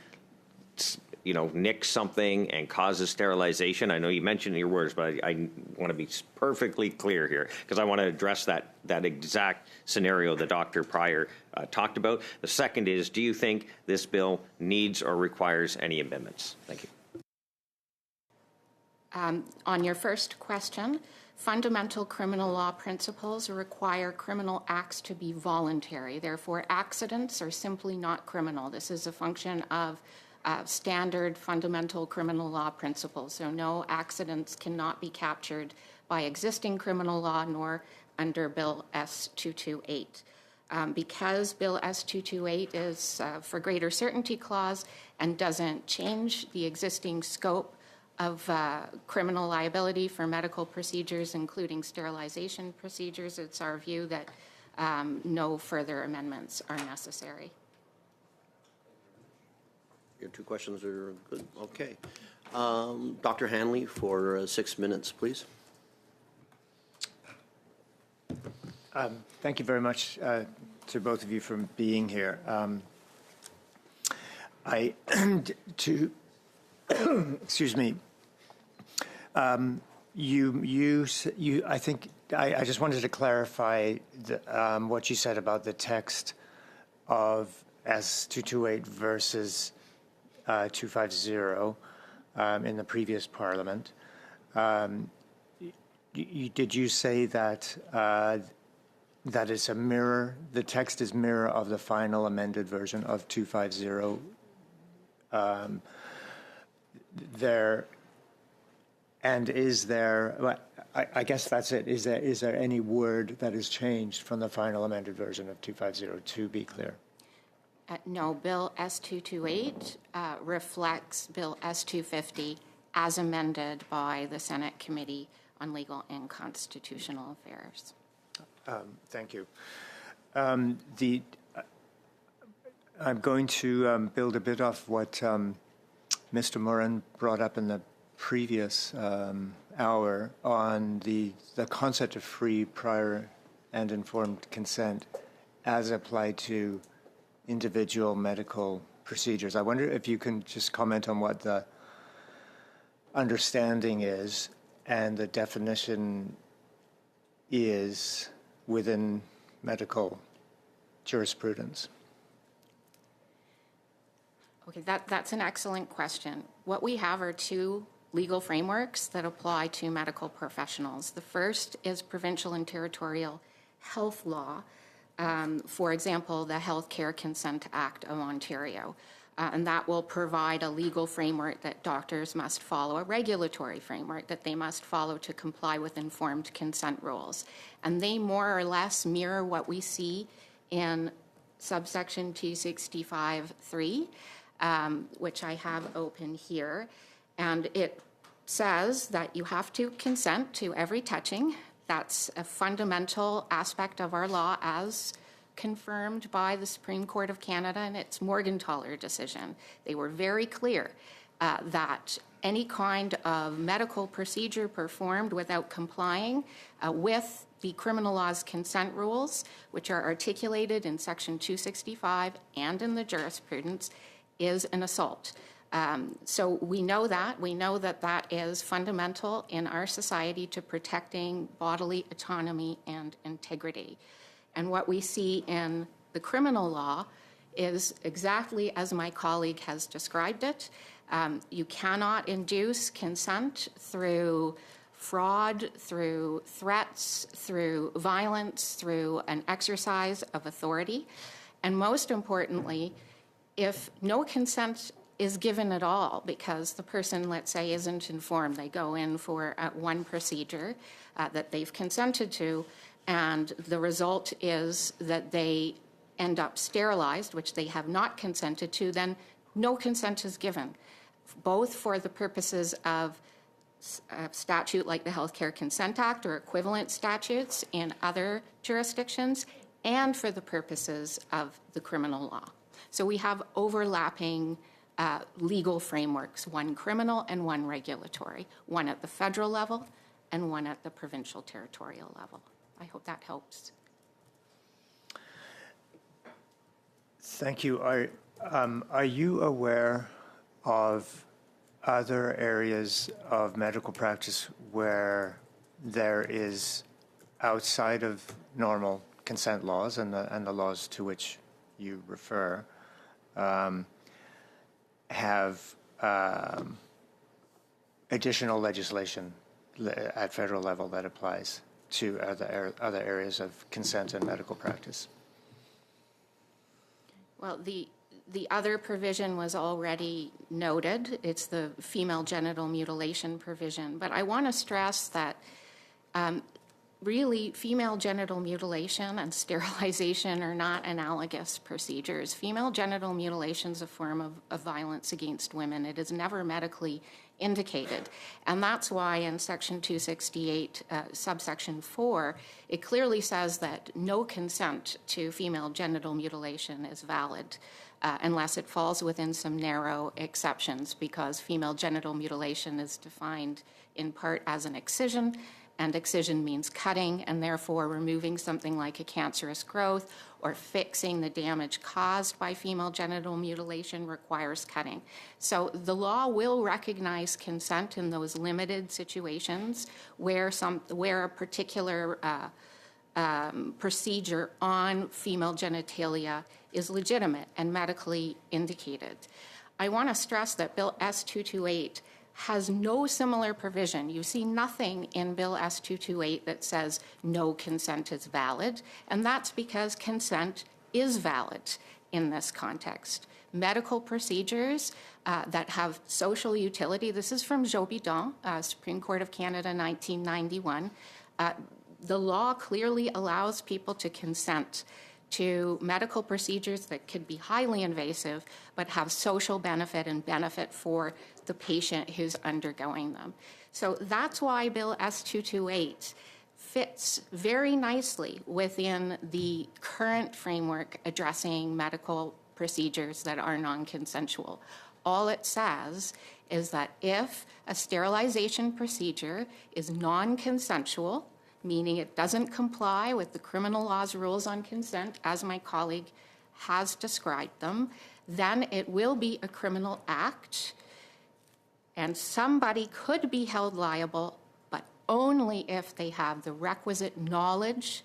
nicks something and causes sterilization. I know you mentioned in your words, but I want to be perfectly clear here because I want to address that exact scenario the doctor prior talked about. The second is, do you think this bill needs or requires any amendments? Thank you. On your first question, fundamental criminal law principles require criminal acts to be voluntary. Therefore, accidents are simply not criminal. This is a function of standard fundamental criminal law principles. So no accidents cannot be captured by existing criminal law nor under Bill S228. Because Bill S228 is for greater certainty clause and doesn't change the existing scope of criminal liability for medical procedures, including sterilization procedures, it's our view that no further amendments are necessary. Your two questions are good. Okay. Dr. Hanley for 6 minutes, please. Thank you very much to both of you for being here. Excuse me. I think I just wanted to clarify what you said about the text of S228 versus 250 in the previous Parliament. Did you say that that is a mirror? The text is mirror of the final amended version of 250. And is there? I guess that's it. Is there any word that is changed from the final amended version of 250? To be clear. No, Bill S228 reflects Bill S250 as amended by the Senate Committee on Legal and Constitutional Affairs. Thank you. I'm going to build a bit off what Mr. Moran brought up in the previous hour on the concept of free, prior, and informed consent as applied to individual medical procedures. I wonder if you can just comment on what the understanding is and the definition is within medical jurisprudence? Okay, that's an excellent question. What we have are two legal frameworks that apply to medical professionals. The first is provincial and territorial health law. For example, the Health Care Consent Act of Ontario. And that will provide a legal framework that doctors must follow, a regulatory framework that they must follow to comply with informed consent rules. And they more or less mirror what we see in subsection 265(3), which I have open here. And it says that you have to consent to every touching. That's a fundamental aspect of our law as confirmed by the Supreme Court of Canada in its Morgenthaler decision. They were very clear that any kind of medical procedure performed without complying with the criminal law's consent rules, which are articulated in Section 265 and in the jurisprudence, is an assault. So we know that. We know that that is fundamental in our society to protecting bodily autonomy and integrity. And what we see in the criminal law is exactly as my colleague has described it. You cannot induce consent through fraud, through threats, through violence, through an exercise of authority. And most importantly, if no consent is given at all because the person, let's say, isn't informed, they go in for one procedure that they've consented to, and the result is that they end up sterilized, which they have not consented to, then no consent is given, both for the purposes of a statute like the Health Care Consent Act or equivalent statutes in other jurisdictions, and for the purposes of the criminal law. So we have overlapping legal frameworks, one criminal and one regulatory, one at the federal level and one at the provincial territorial level. I hope that helps. Thank you. Are you aware of other areas of medical practice where there is, outside of normal consent laws and the laws to which you refer, have additional legislation at federal level that applies to other areas of consent and medical practice? Well, the other provision was already noted. It's the female genital mutilation provision. But I want to stress that really female genital mutilation and sterilization are not analogous procedures. Female genital mutilation is a form of violence against women. It is never medically indicated. And that's why in Section 268, subsection 4, it clearly says that no consent to female genital mutilation is valid unless it falls within some narrow exceptions, because female genital mutilation is defined in part as an excision, and excision means cutting, and therefore removing something like a cancerous growth or fixing the damage caused by female genital mutilation requires cutting. So the law will recognize consent in those limited situations where a particular procedure on female genitalia is legitimate and medically indicated. I want to stress that Bill S-228 has no similar provision. You see nothing in Bill S-228 that says no consent is valid, and that's because consent is valid in this context. Medical procedures that have social utility, this is from Jobidon, Supreme Court of Canada, 1991. The law clearly allows people to consent to medical procedures that could be highly invasive but have social benefit and benefit for the patient who's undergoing them. So that's why Bill S-228 fits very nicely within the current framework addressing medical procedures that are non-consensual. All it says is that if a sterilization procedure is non-consensual, meaning it doesn't comply with the criminal law's rules on consent, as my colleague has described them, then it will be a criminal act, and somebody could be held liable, but only if they have the requisite knowledge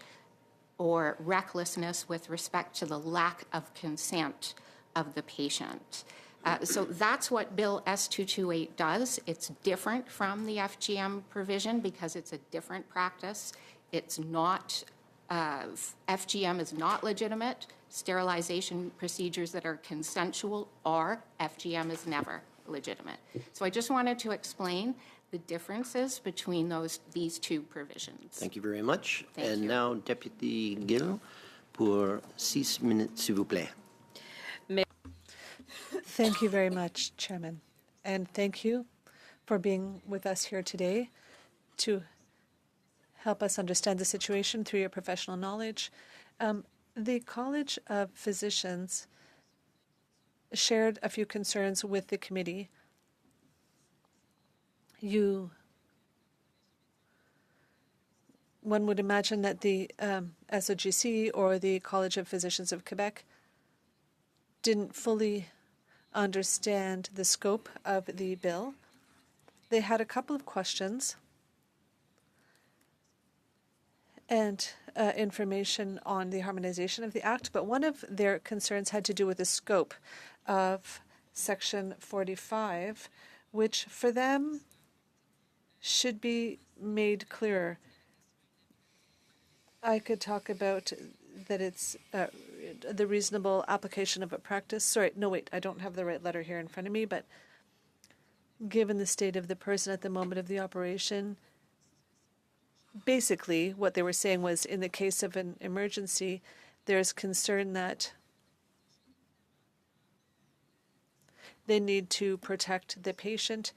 or recklessness with respect to the lack of consent of the patient. So that's what Bill S228 does. It's different from the FGM provision because it's a different practice. It's not, FGM is not legitimate. Sterilization procedures that are consensual are. FGM is never legitimate. So I just wanted to explain the differences between these two provisions. Thank you very much. Thank and you. now, Deputy Gill, pour 6 minutes, s'il vous plaît. Thank you very much, Chairman. And thank you for being with us here today to help us understand the situation through your professional knowledge. The College of Physicians shared a few concerns with the committee. One would imagine that the SOGC or the College of Physicians of Quebec didn't fully understand the scope of the bill. They had a couple of questions and information on the harmonization of the Act, but one of their concerns had to do with the scope of Section 45, which for them should be made clearer. I could talk about that it's the reasonable application of a practice. Sorry, no, wait, I don't have the right letter here in front of me, but given the state of the person at the moment of the operation, basically what they were saying was in the case of an emergency, there's concern that they need to protect the patient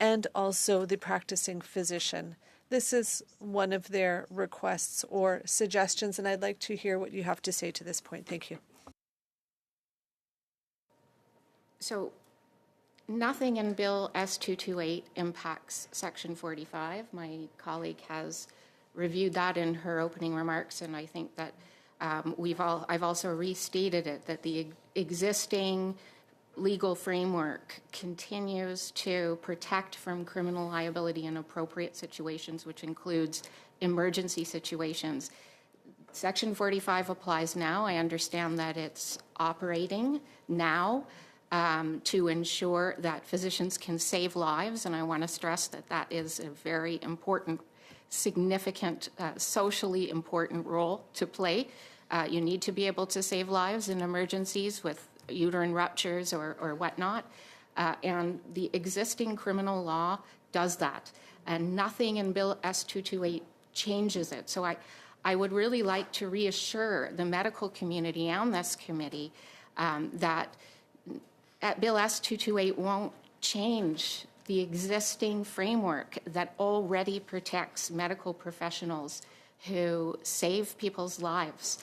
and also the practicing physician. This is one of their requests or suggestions, and I'd like to hear what you have to say to this point. Thank you. So nothing in Bill S228 impacts Section 45. My colleague has reviewed that in her opening remarks, and I think that I've also restated it, that the existing legal framework continues to protect from criminal liability in appropriate situations, which includes emergency situations. Section 45 applies now. I understand that it's operating now to ensure that physicians can save lives, and I want to stress that that is a very important, significant, socially important role to play. You need to be able to save lives in emergencies with uterine ruptures or whatnot, and the existing criminal law does that, and nothing in Bill S228 changes it. So I would really like to reassure the medical community and this committee that Bill S228 won't change the existing framework that already protects medical professionals who save people's lives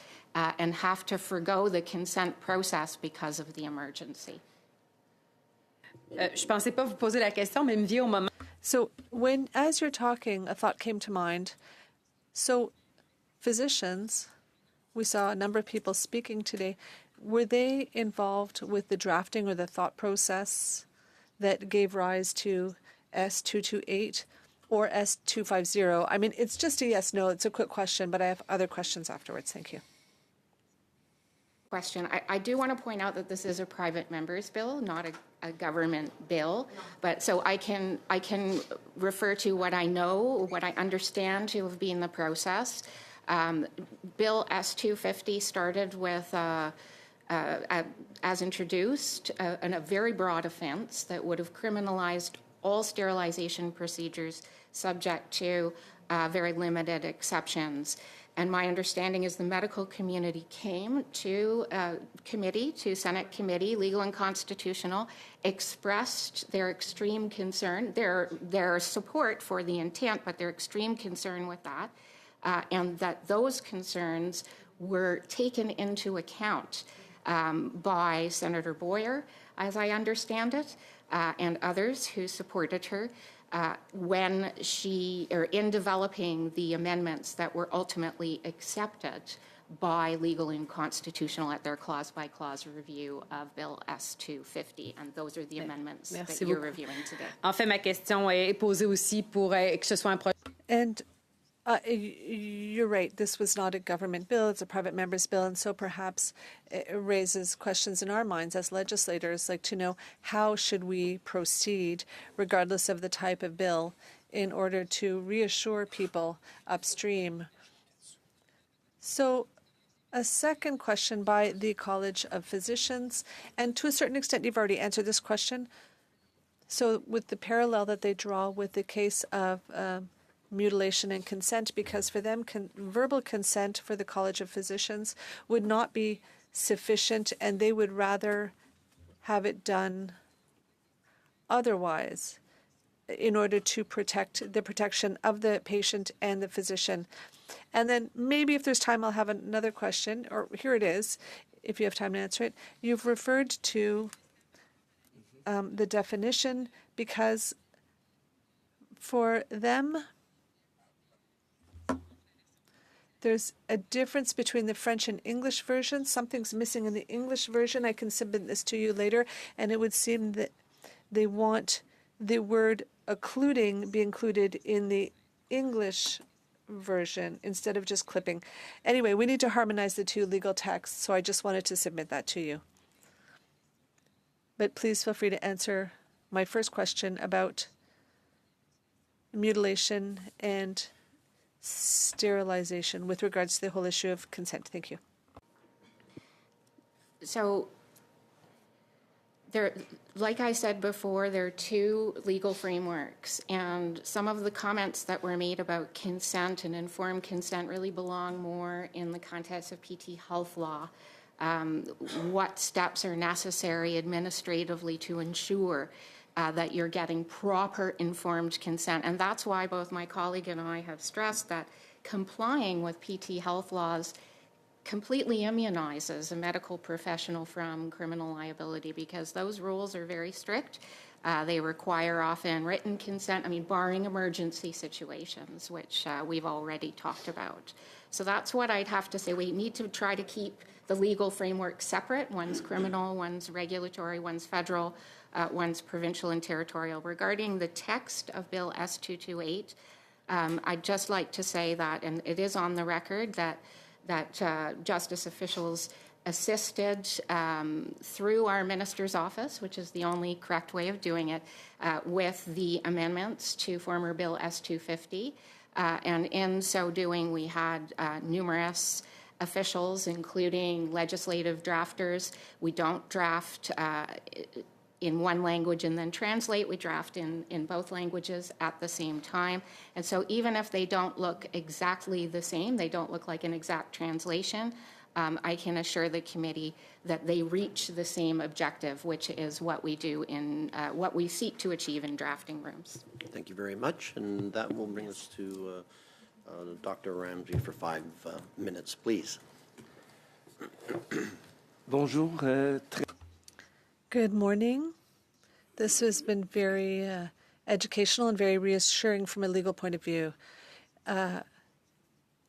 and have to forgo the consent process because of the emergency. Je pensais pas vous poser la question, mais me vient au moment. So as you're talking, a thought came to mind. So physicians, we saw a number of people speaking today. Were they involved with the drafting or the thought process that gave rise to S228 or S250? I mean, it's just a yes, no. It's a quick question, but I have other questions afterwards. Thank you. Question. I do want to point out that this is a private member's bill, not a government bill. But so I can refer to what I know, what I understand to have been the process. Bill S250 started with, as introduced, a very broad offense that would have criminalized all sterilization procedures subject to very limited exceptions. And my understanding is the medical community came to Senate Committee, Legal and Constitutional, expressed their extreme concern, their support for the intent, but their extreme concern with that, and that those concerns were taken into account by Senator Boyer, as I understand it, and others who supported her. When in developing the amendments that were ultimately accepted by Legal and Constitutional at their clause-by-clause review of Bill S250. And those are the amendments that you're reviewing today. En fait, ma question est posée aussi pour que ce soit un projet. And you're right, this was not a government bill, it's a private member's bill, and so perhaps it raises questions in our minds as legislators, like to know how should we proceed, regardless of the type of bill, in order to reassure people upstream. So a second question by the College of Physicians, and to a certain extent you've already answered this question. So with the parallel that they draw with the case of mutilation and consent, because for them verbal consent for the College of Physicians would not be sufficient, and they would rather have it done otherwise in order to protect the protection of the patient and the physician. And then maybe if there's time, I'll have another question, or here it is, if you have time to answer it. You've referred to the definition because for them, there's a difference between the French and English version. Something's missing in the English version. I can submit this to you later, and it would seem that they want the word occluding be included in the English version instead of just clipping. Anyway, we need to harmonize the two legal texts, so I just wanted to submit that to you. But please feel free to answer my first question about mutilation and sterilization with regards to the whole issue of consent. Thank you. So there, like I said before, there are two legal frameworks, and some of the comments that were made about consent and informed consent really belong more in the context of PT health law. What steps are necessary administratively to ensure that you're getting proper informed consent. And that's why both my colleague and I have stressed that complying with PT health laws completely immunizes a medical professional from criminal liability, because those rules are very strict. They require often written consent, barring emergency situations, which we've already talked about. So that's what I'd have to say. We need to try to keep the legal framework separate. One's criminal, one's regulatory, one's federal, one's provincial and territorial. Regarding the text of Bill S228, I'd just like to say that, and it is on the record, that justice officials assisted through our minister's office, which is the only correct way of doing it, with the amendments to former Bill S250. And in so doing, we had numerous officials, including legislative drafters. We don't draft in one language and then translate. We draft in both languages at the same time. And so even if they don't look exactly the same, they don't look like an exact translation, I can assure the committee that they reach the same objective, which is what we do in what we seek to achieve in drafting rooms. Thank you very much. And that will bring us to Dr. Ramsey for 5 minutes, please. Bonjour. Good morning. This has been very educational and very reassuring from a legal point of view.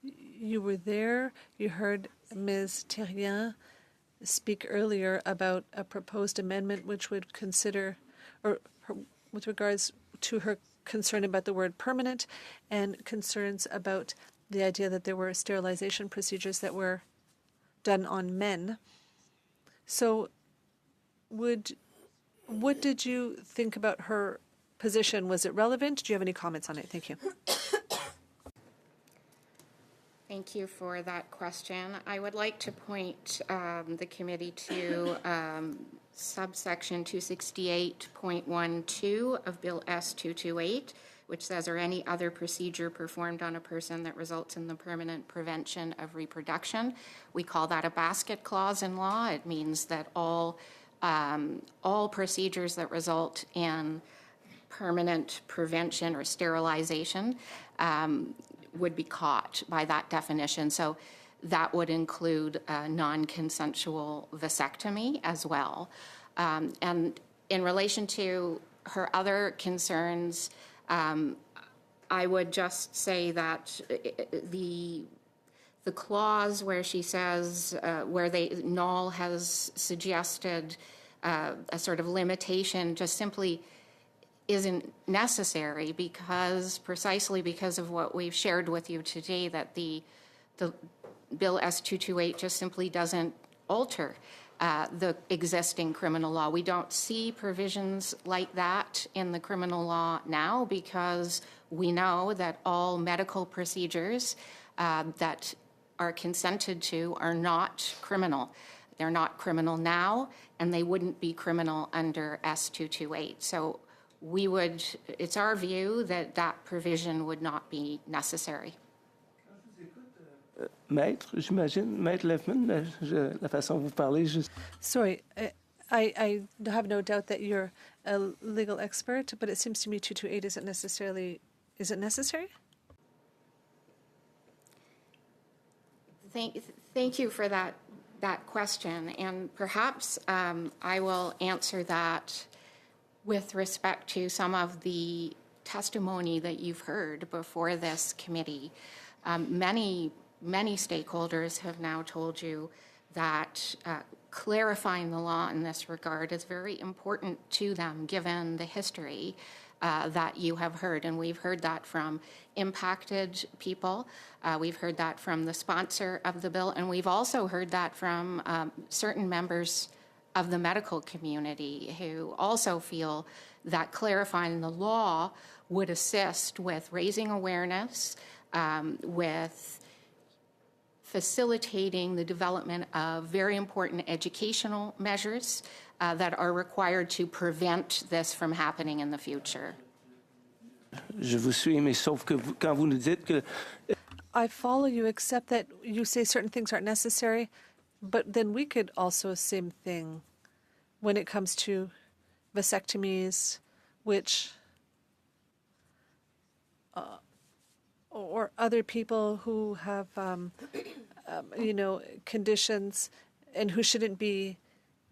You were there. You heard Ms. Thérien speak earlier about a proposed amendment which would consider, with regards to her concern about the word permanent and concerns about the idea that there were sterilization procedures that were done on men. So what did you think about her position? Was it relevant? Do you have any comments on it? Thank you. Thank you for that question. I would like to point the committee to subsection 268.12 of Bill S228, which says, or any other procedure performed on a person that results in the permanent prevention of reproduction. We call that a basket clause in law. It means that all procedures that result in permanent prevention or sterilization would be caught by that definition. So that would include non-consensual vasectomy as well. And in relation to her other concerns, I would just say that the clause where she says, Noll has suggested a sort of limitation, just simply isn't necessary precisely because of what we've shared with you today, that the Bill S228 just simply doesn't alter the existing criminal law. We don't see provisions like that in the criminal law now because we know that all medical procedures that are consented to are not criminal. They're not criminal now, and they wouldn't be criminal under S228. So it's our view that that provision would not be necessary. Maître, j'imagine, Maître Lefman, la façon dont vous parlez, Sorry, I have no doubt that you're a legal expert, but it seems to me 228 isn't necessarily. Is it necessary? Thank you for that question, and perhaps I will answer that with respect to some of the testimony that you've heard before this committee. Many stakeholders have now told you that clarifying the law in this regard is very important to them, given the history that you have heard. And we've heard that from impacted people. We've heard that from the sponsor of the bill. And we've also heard that from certain members of the medical community who also feel that clarifying the law would assist with raising awareness, with facilitating the development of very important educational measures that are required to prevent this from happening in the future. Je vous suis, mais sauf que quand vous nous dites que... I follow you, except that you say certain things aren't necessary, but then we could also same thing when it comes to vasectomies, which or other people who have conditions and who shouldn't be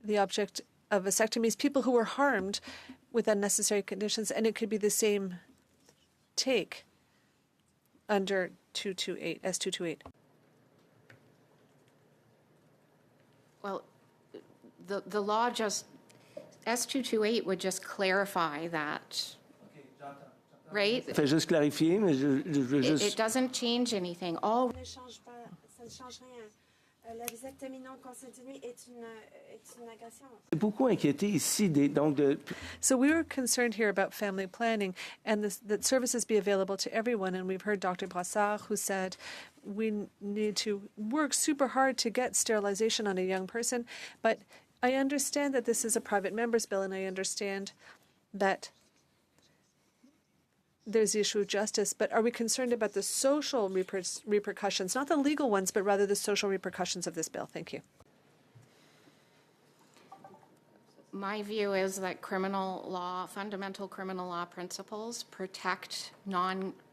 the object of vasectomies, people who were harmed with unnecessary conditions, and it could be the same take under 228, S228. Well, the law just, S228 would just clarify that, right? Fait juste clarifier, mais je veux juste... It doesn't change anything. All Ça ne change rien. La vasectomie non consentie est une agression. Beaucoup inquiété ici So we were concerned here about family planning and that services be available to everyone. And we've heard Dr. Brassard, who said we need to work super hard to get sterilization on a young person. But I understand that this is a private member's bill, and I understand that there's the issue of justice, but are we concerned about the social repercussions, not the legal ones, but rather the social repercussions of this bill? Thank you. My view is that criminal law, fundamental criminal law principles protect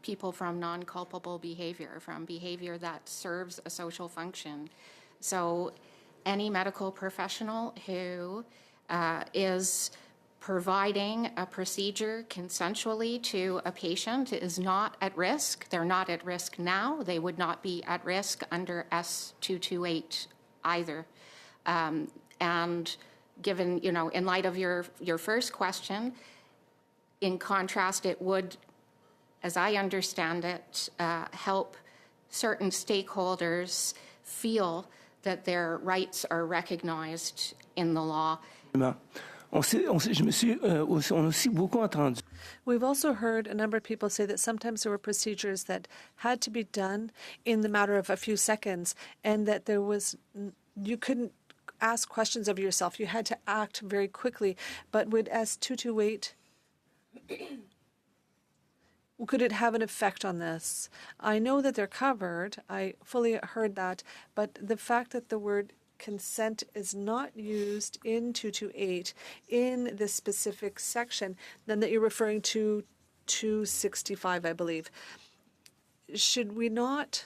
people from non-culpable behavior, from behavior that serves a social function. So any medical professional who is providing a procedure consensually to a patient is not at risk. They're not at risk now. They would not be at risk under S228 either. And given, in light of your first question, in contrast, it would, as I understand it, help certain stakeholders feel that their rights are recognized in the law. We've also heard a number of people say that sometimes there were procedures that had to be done in the matter of a few seconds, and that you couldn't ask questions of yourself. You had to act very quickly. But would S228, could it have an effect on this? I know that they're covered. I fully heard that. But the fact that the word consent is not used in 228 in this specific section, then that you're referring to 265, I believe. Should we not,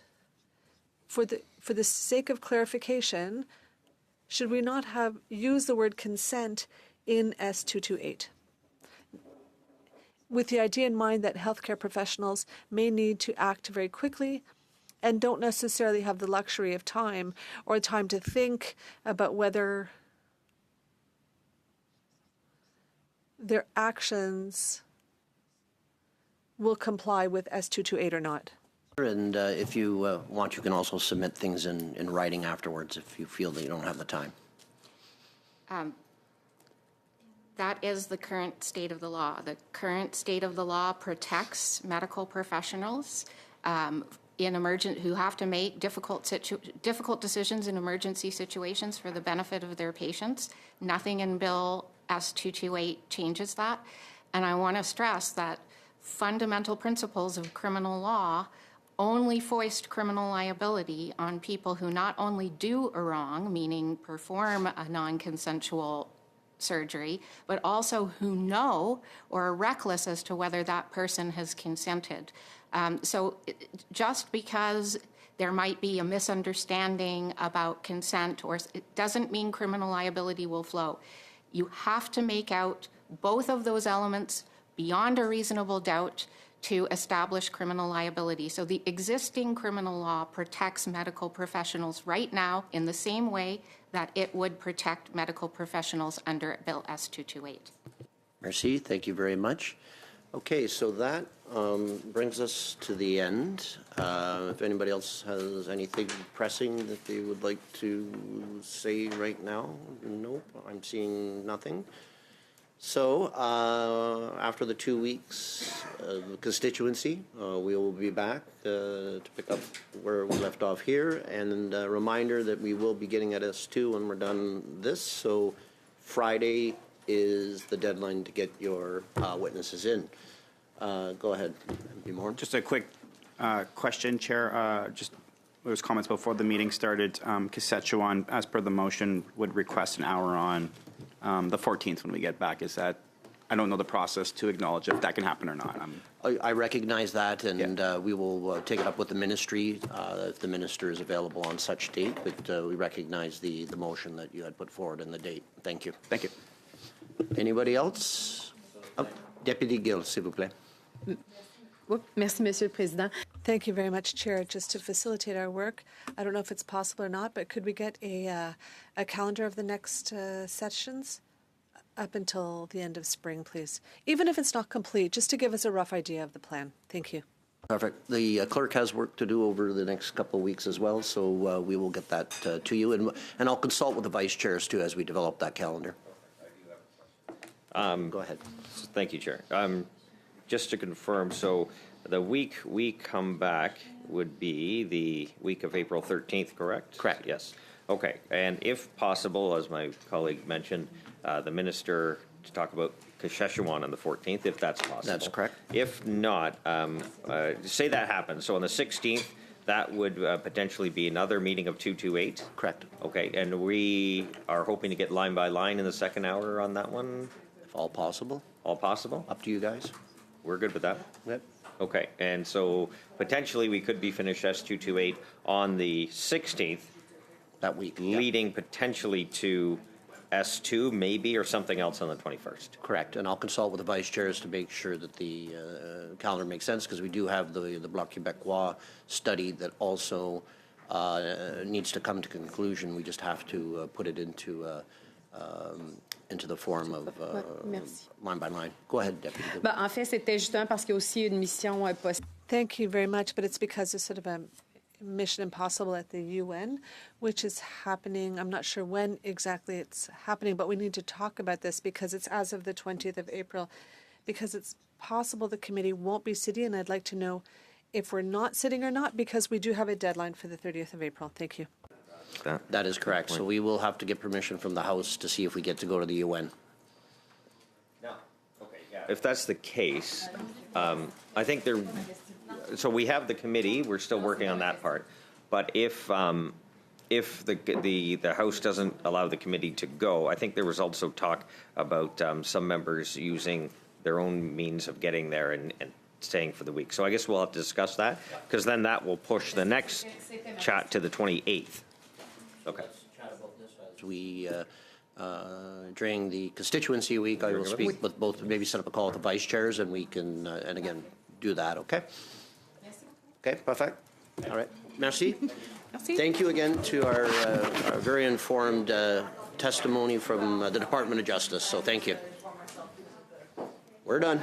for the sake of clarification, should we not have used the word consent in S228? With the idea in mind that healthcare professionals may need to act very quickly and don't necessarily have the luxury of time or time to think about whether their actions will comply with S228 or not. And if you want, you can also submit things in writing afterwards if you feel that you don't have the time. That is the current state of the law. The current state of the law protects medical professionals who have to make difficult decisions in emergency situations for the benefit of their patients. Nothing in Bill S228 changes that. And I want to stress that fundamental principles of criminal law only foist criminal liability on people who not only do a wrong, meaning perform a non-consensual surgery, but also who know or are reckless as to whether that person has consented. So just because there might be a misunderstanding about consent, it doesn't mean criminal liability will flow. You have to make out both of those elements beyond a reasonable doubt to establish criminal liability. So the existing criminal law protects medical professionals right now in the same way that it would protect medical professionals under Bill S228. Merci. Thank you very much. Okay, so that brings us to the end. If anybody else has anything pressing that they would like to say right now, nope, I'm seeing nothing. So after the 2 weeks of constituency, we will be back to pick up where we left off here. And a reminder that we will be getting at S2 when we're done this. So Friday is the deadline to get your witnesses in. Go ahead, MP Moore. Just a quick question, Chair. Just there was comments before the meeting started. Saskatchewan, as per the motion, would request an hour on the 14th when we get back. Is that, I don't know the process to acknowledge if that can happen or not. I recognize that, and we will take it up with the ministry if the minister is available on such date, but we recognize the motion that you had put forward and the date. Thank you. Thank you. Anybody else? Deputy Gill, s'il vous plaît. Merci, Monsieur le Président. Thank you very much, Chair. Just to facilitate our work, I don't know if it's possible or not, but could we get a calendar of the next sessions up until the end of spring, please? Even if it's not complete, just to give us a rough idea of the plan. Thank you. Perfect. The clerk has work to do over the next couple of weeks as well, so we will get that to you, and I'll consult with the vice chairs too as we develop that calendar. Go ahead. Thank you, Chair. Just to confirm, so the week we come back would be the week of April 13th, correct? Correct. Yes. Okay. And if possible, as my colleague mentioned, the minister to talk about Saskatchewan on the 14th, if that's possible. That's correct. If not, say that happens. So on the 16th, that would potentially be another meeting of 228? Correct. Okay. And we are hoping to get line by line in the second hour on that one? If all possible. All possible? Up to you guys. We're good with that? Yep. Okay, and so potentially we could be finished S228 on the 16th. That week. Leading potentially to S2 maybe, or something else on the 21st. Correct, and I'll consult with the vice chairs to make sure that the calendar makes sense, because we do have the Bloc Québécois study that also needs to come to conclusion. We just have to put it into the form of line by line. Go ahead, Deputy. En fait, c'était justement parce qu'il y a aussi une mission possible. Thank you very much, but it's because there's sort of a Mission Impossible at the UN, which is happening. I'm not sure when exactly it's happening, but we need to talk about this because it's as of the 20th of April, because it's possible the committee won't be sitting, and I'd like to know if we're not sitting or not, because we do have a deadline for the 30th of April. Thank you. That is correct. So we will have to get permission from the House to see if we get to go to the UN. No. Okay. Yeah. If that's the case, I think there. So we have the committee. We're still working on that part. But if the House doesn't allow the committee to go, I think there was also talk about some members using their own means of getting there and staying for the week. So I guess we'll have to discuss that, because then that will push the next chat to the 28th. Okay. We, during the constituency week, I will speak with both, maybe set up a call with the vice chairs, and we can, and again, do that, okay? Okay, perfect. All right. Merci. Merci. Thank you again to our very informed testimony from the Department of Justice, so thank you. We're done.